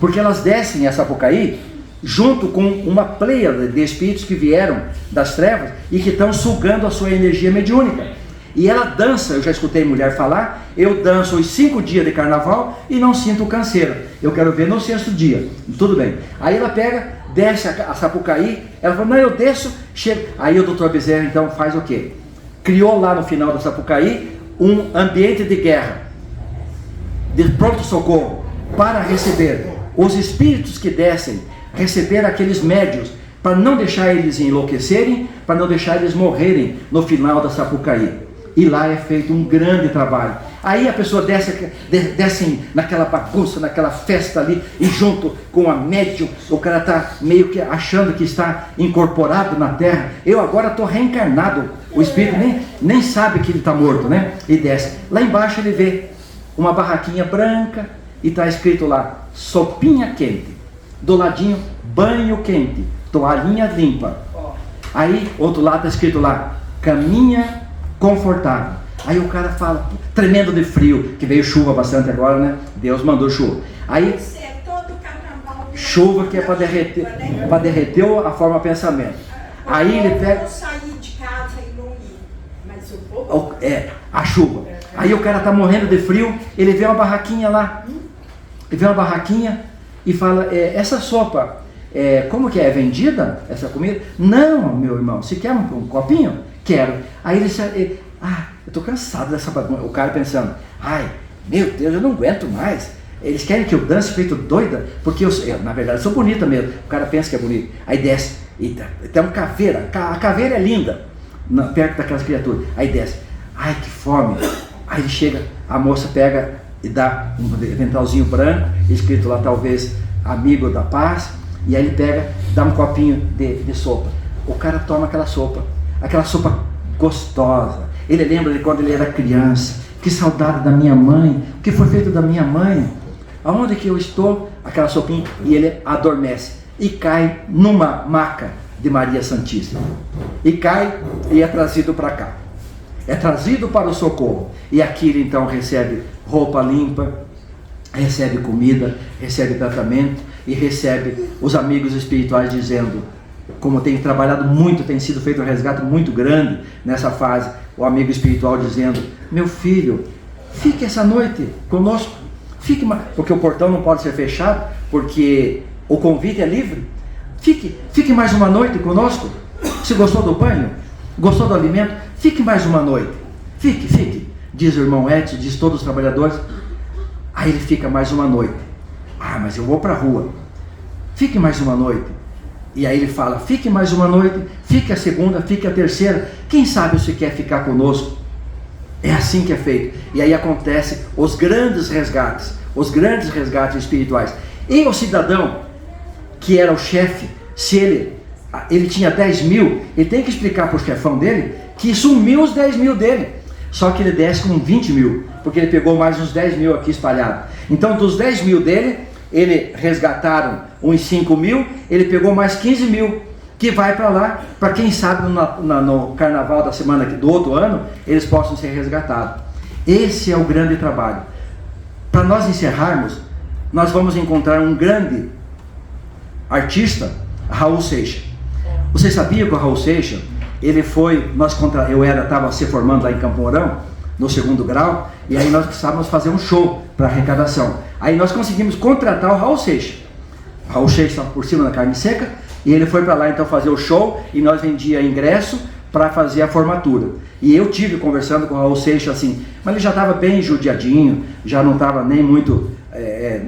Porque elas descem a Sapucaí junto com uma pleiade de espíritos que vieram das trevas e que estão sugando a sua energia mediúnica. E ela dança, eu já escutei mulher falar, eu danço os 5 dias de carnaval e não sinto canseira. Eu quero ver no 6º dia. Tudo bem. Aí ela pega, desce a Sapucaí, ela fala, não, eu desço, chego. Aí o Dr. Bezerra então faz o quê? Criou lá no final da Sapucaí um ambiente de guerra, de pronto-socorro, para receber os espíritos que descem, receber aqueles médios, para não deixar eles enlouquecerem, para não deixar eles morrerem no final da Sapucaí. E lá é feito um grande trabalho. Aí a pessoa desce naquela bagunça, naquela festa ali, e junto com a médium, o cara está meio que achando que está incorporado na terra. Eu agora estou reencarnado. O espírito nem sabe que ele está morto, né? E desce. Lá embaixo ele vê uma barraquinha branca e está escrito lá, sopinha quente. Do ladinho, banho quente. toalhinha limpa. Aí, outro lado está escrito lá, caminha confortável. Aí o cara fala, tremendo de frio, que veio chuva bastante agora, né? Deus mandou chuva. Aí, Isso é todo carnaval. chuva que é para derreter a forma de pensamento. Aí ele pega... Eu saí de casa e não ia. Mas o povo... a chuva. Aí o cara tá morrendo de frio, ele vê uma barraquinha lá. Ele vê uma barraquinha e fala, essa sopa, como que é? É vendida essa comida? Não, meu irmão, você quer um copinho? Quero. Aí ele eu tô cansado dessa bagunça. O cara pensando, ai, meu Deus, eu não aguento mais. Eles querem que eu dance feito doida, porque eu na verdade, sou bonita mesmo. O cara pensa que é bonito. Aí desce, e tem uma caveira. A caveira é linda, perto daquelas criaturas. Aí desce, ai, que fome. Aí ele chega, a moça pega e dá um ventalzinho branco, escrito lá talvez amigo da paz. E aí ele pega, dá um copinho de sopa. O cara toma aquela sopa gostosa. Ele lembra de quando ele era criança. Que saudade da minha mãe. O que foi feito da minha mãe? Aonde que eu estou? Aquela sopinha. E ele adormece. E cai numa maca de Maria Santíssima. E cai e é trazido para cá. É trazido para o socorro. E aqui ele então recebe roupa limpa, recebe comida, recebe tratamento e recebe os amigos espirituais dizendo, como tem trabalhado muito, tem sido feito um resgate muito grande nessa fase, o amigo espiritual dizendo, meu filho, fique essa noite conosco, porque o portão não pode ser fechado, porque o convite é livre, fique mais uma noite conosco, se gostou do banho, gostou do alimento, fique mais uma noite, fique, diz o irmão Edson, diz todos os trabalhadores. Aí ele fica mais uma noite, mas eu vou para a rua, fique mais uma noite. E aí ele fala, fique mais uma noite, fique a segunda, fique a terceira, quem sabe você quer ficar conosco? É assim que é feito. E aí acontece os grandes resgates espirituais. E o cidadão, que era o chefe, se ele tinha 10 mil, ele tem que explicar para o chefão dele, que sumiu os 10 mil dele. Só que ele desce com 20 mil, porque ele pegou mais uns 10 mil aqui espalhados. Então dos 10 mil dele, ele resgataram uns 5 mil, ele pegou mais 15 mil, que vai para lá, para quem sabe no carnaval da semana do outro ano, eles possam ser resgatados. Esse é o grande trabalho. Para nós encerrarmos, nós vamos encontrar um grande artista, Raul Seixas. Você sabia que o Raul Seixas, ele foi, eu estava se formando lá em Campo Mourão, no 2º grau, e aí nós precisávamos fazer um show para arrecadação. Aí nós conseguimos contratar o Raul Seixas. O Raul Seixas estava por cima da carne seca, e ele foi para lá então fazer o show, e nós vendia ingresso para fazer a formatura. E eu tive conversando com o Raul Seixas assim, mas ele já estava bem judiadinho, já não estava nem muito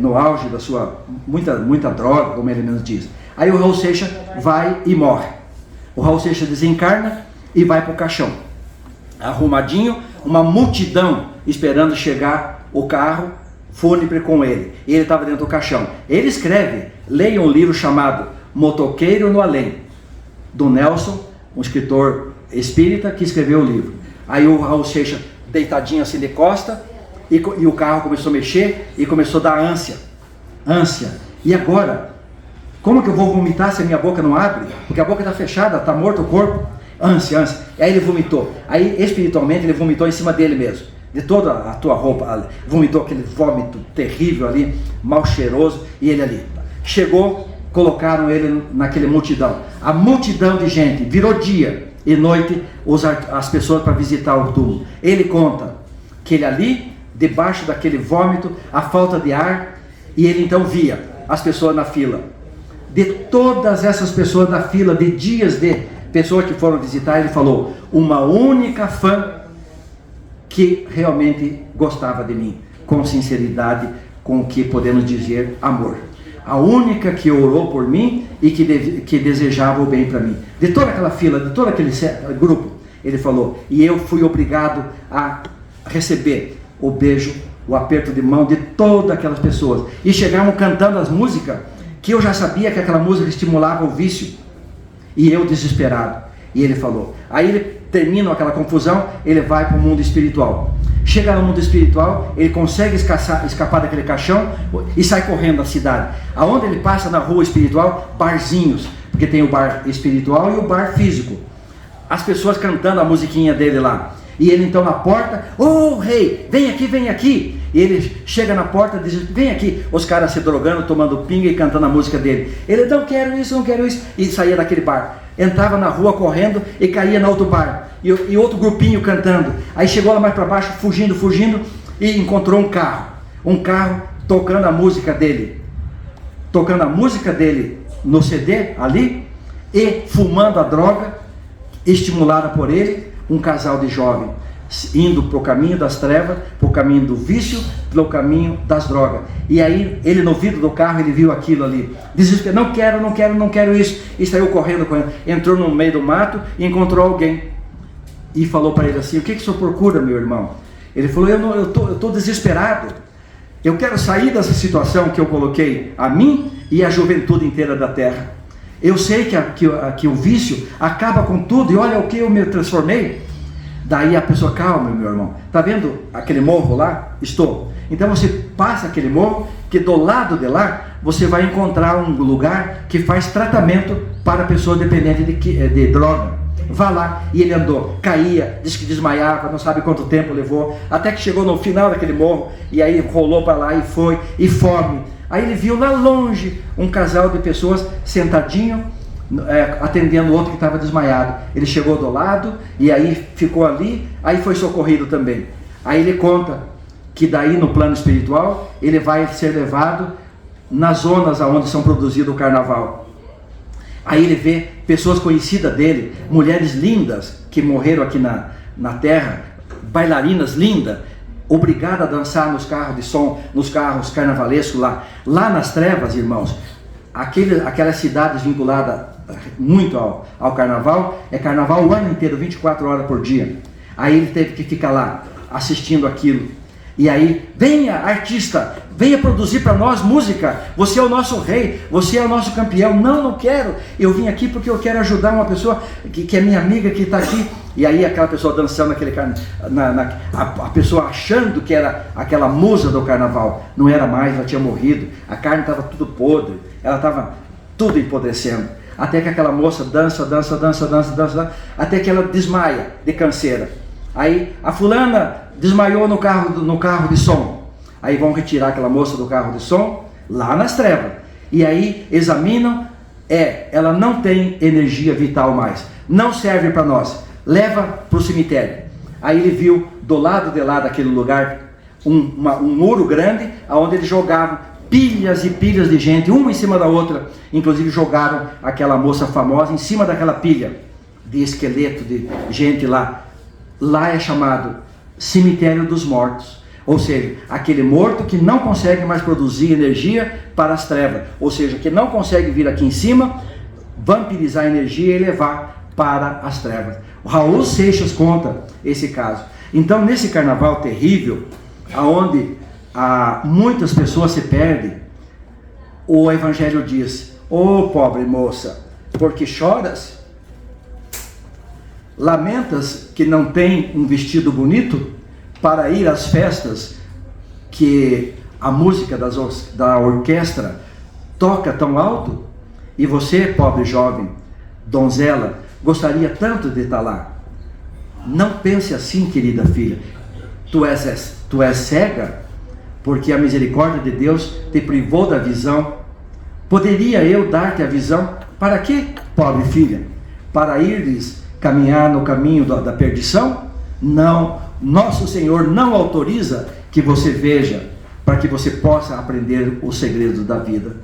no auge da sua, muita droga, como ele mesmo diz. Aí o Raul Seixas vai e morre. O Raul Seixas desencarna e vai para o caixão. Arrumadinho, uma multidão esperando chegar o carro fúnebre com ele. E ele estava dentro do caixão. Ele escreve, leia um livro chamado Motoqueiro no Além, do Nelson, um escritor espírita que escreveu o livro. Aí o Raul Seixas deitadinho assim de costa, e o carro começou a mexer e começou a dar ânsia. E agora? Como que eu vou vomitar se a minha boca não abre? Porque a boca está fechada, está morto o corpo. Ânsia. E aí ele vomitou. Aí espiritualmente ele vomitou em cima dele mesmo. De toda a tua roupa. Vomitou aquele vômito terrível ali, mal cheiroso. E ele ali. Chegou, colocaram ele naquele multidão. A multidão de gente. Virou dia e noite as pessoas para visitar o túmulo. Ele conta que ele ali, debaixo daquele vômito, a falta de ar. E ele então via as pessoas na fila. De todas essas pessoas da fila, de dias de pessoas que foram visitar, ele falou, uma única fã que realmente gostava de mim, com sinceridade, com o que podemos dizer amor. A única que orou por mim e que desejava o bem para mim. De toda aquela fila, de todo aquele grupo, ele falou, e eu fui obrigado a receber o beijo, o aperto de mão de todas aquelas pessoas. E chegaram cantando as músicas, que eu já sabia que aquela música estimulava o vício, e eu desesperado. E ele falou, aí ele termina aquela confusão, ele vai para o mundo espiritual. Chega no mundo espiritual, ele consegue escapar daquele caixão e sai correndo da cidade. Aonde ele passa na rua espiritual, barzinhos, porque tem o bar espiritual e o bar físico. As pessoas cantando a musiquinha dele lá. E ele então na porta, ô rei, vem aqui, vem aqui. E ele chega na porta e diz, vem aqui. Os caras se drogando, tomando pinga e cantando a música dele. Ele, não quero isso, não quero isso. E saía daquele bar. Entrava na rua correndo e caía no outro bar. E outro grupinho cantando. Aí chegou lá mais para baixo, fugindo, e encontrou um carro. Um carro tocando a música dele. Tocando a música dele no CD ali. E fumando a droga, estimulada por ele. Um casal de jovens indo para o caminho das trevas, para o caminho do vício, pelo caminho das drogas. E aí ele no vidro do carro, ele viu aquilo ali, desesperado, não quero isso, e saiu correndo, entrou no meio do mato e encontrou alguém, e falou para ele assim, o que o senhor procura, meu irmão? Ele falou, eu estou desesperado, eu quero sair dessa situação que eu coloquei a mim e a juventude inteira da terra. Eu sei que o vício acaba com tudo, e olha o que eu me transformei. Daí a pessoa, calma, meu irmão, está vendo aquele morro lá? Estou. Então você passa aquele morro, que do lado de lá, você vai encontrar um lugar que faz tratamento para pessoa dependente de droga. Vá lá. E ele andou, caía, disse que desmaiava, não sabe quanto tempo levou, até que chegou no final daquele morro, e aí rolou para lá e foi, e fome. Aí ele viu lá longe um casal de pessoas sentadinho, atendendo o outro que estava desmaiado. Ele chegou do lado e aí ficou ali, aí foi socorrido também. Aí ele conta que daí no plano espiritual ele vai ser levado nas zonas onde são produzido o carnaval. Aí ele vê pessoas conhecidas dele, mulheres lindas que morreram aqui na terra, bailarinas lindas, obrigada a dançar nos carros de som, nos carros carnavalescos lá nas trevas, irmãos. Aquelas cidades vinculadas muito ao carnaval, é carnaval o ano inteiro, 24 horas por dia. Aí ele teve que ficar lá assistindo aquilo. E aí, venha artista, venha produzir para nós música, você é o nosso rei, você é o nosso campeão. Não quero, eu vim aqui porque eu quero ajudar uma pessoa que é minha amiga, que está aqui. E aí aquela pessoa dançando aquele a pessoa achando que era aquela musa do carnaval, não era mais, ela tinha morrido, a carne estava tudo podre, ela estava tudo empodrecendo, até que aquela moça dança, até que ela desmaia de canseira. Aí a fulana desmaiou no carro de som. Aí vão retirar aquela moça do carro de som lá nas trevas. E aí examinam, ela não tem energia vital mais, não serve para nós. Leva para o cemitério. Aí ele viu do lado de lá daquele lugar um muro grande, onde eles jogavam pilhas e pilhas de gente, uma em cima da outra. Inclusive jogaram aquela moça famosa em cima daquela pilha de esqueleto de gente lá. Lá é chamado cemitério dos mortos. Ou seja, aquele morto que não consegue mais produzir energia para as trevas. Ou seja, que não consegue vir aqui em cima, vampirizar a energia e levar para as trevas. O Raul Seixas conta esse caso. Então, nesse carnaval terrível, onde muitas pessoas se perdem, o Evangelho diz, ô pobre moça, porque choras? Lamentas que não tem um vestido bonito para ir às festas que a música da orquestra toca tão alto? E você, pobre jovem, donzela, gostaria tanto de estar lá. Não pense assim, querida filha. Tu és cega, porque a misericórdia de Deus te privou da visão. Poderia eu dar-te a visão? Para quê, pobre filha? Para ires caminhar no caminho da perdição? Não, nosso Senhor não autoriza que você veja, para que você possa aprender os segredos da vida.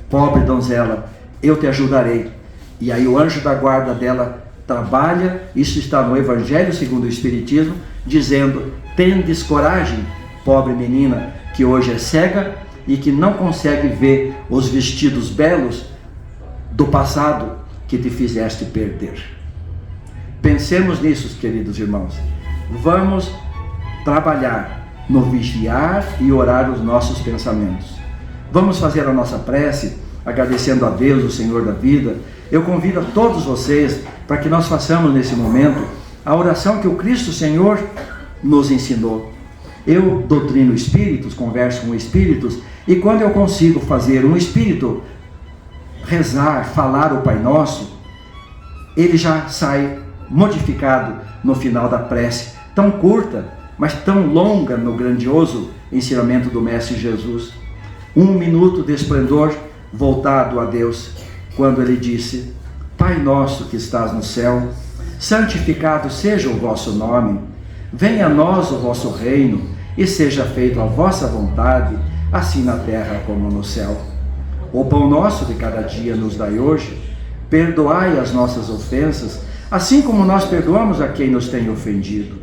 Pobre donzela, eu te ajudarei. E aí o anjo da guarda dela trabalha, isso está no Evangelho segundo o Espiritismo, dizendo, tendes coragem, pobre menina, que hoje é cega e que não consegue ver os vestidos belos do passado que te fizeste perder. Pensemos nisso, queridos irmãos. Vamos trabalhar no vigiar e orar os nossos pensamentos. Vamos fazer a nossa prece, agradecendo a Deus, o Senhor da vida. Eu convido a todos vocês para que nós façamos nesse momento a oração que o Cristo Senhor nos ensinou. Eu doutrino espíritos, converso com espíritos, e quando eu consigo fazer um espírito rezar, falar o Pai Nosso, ele já sai modificado no final da prece, tão curta, mas tão longa no grandioso ensinamento do Mestre Jesus. 1 minuto de esplendor voltado a Deus, quando ele disse: Pai nosso que estás no céu, santificado seja o vosso nome, venha a nós o vosso reino, e seja feita a vossa vontade, assim na terra como no céu. O pão nosso de cada dia nos dai hoje, perdoai as nossas ofensas, assim como nós perdoamos a quem nos tem ofendido.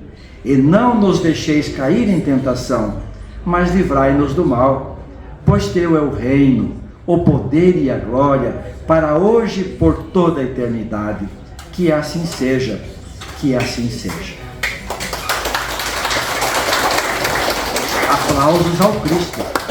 E não nos deixeis cair em tentação, mas livrai-nos do mal. Pois teu é o reino, o poder e a glória, para hoje e por toda a eternidade. Que assim seja, que assim seja. Aplausos ao Cristo.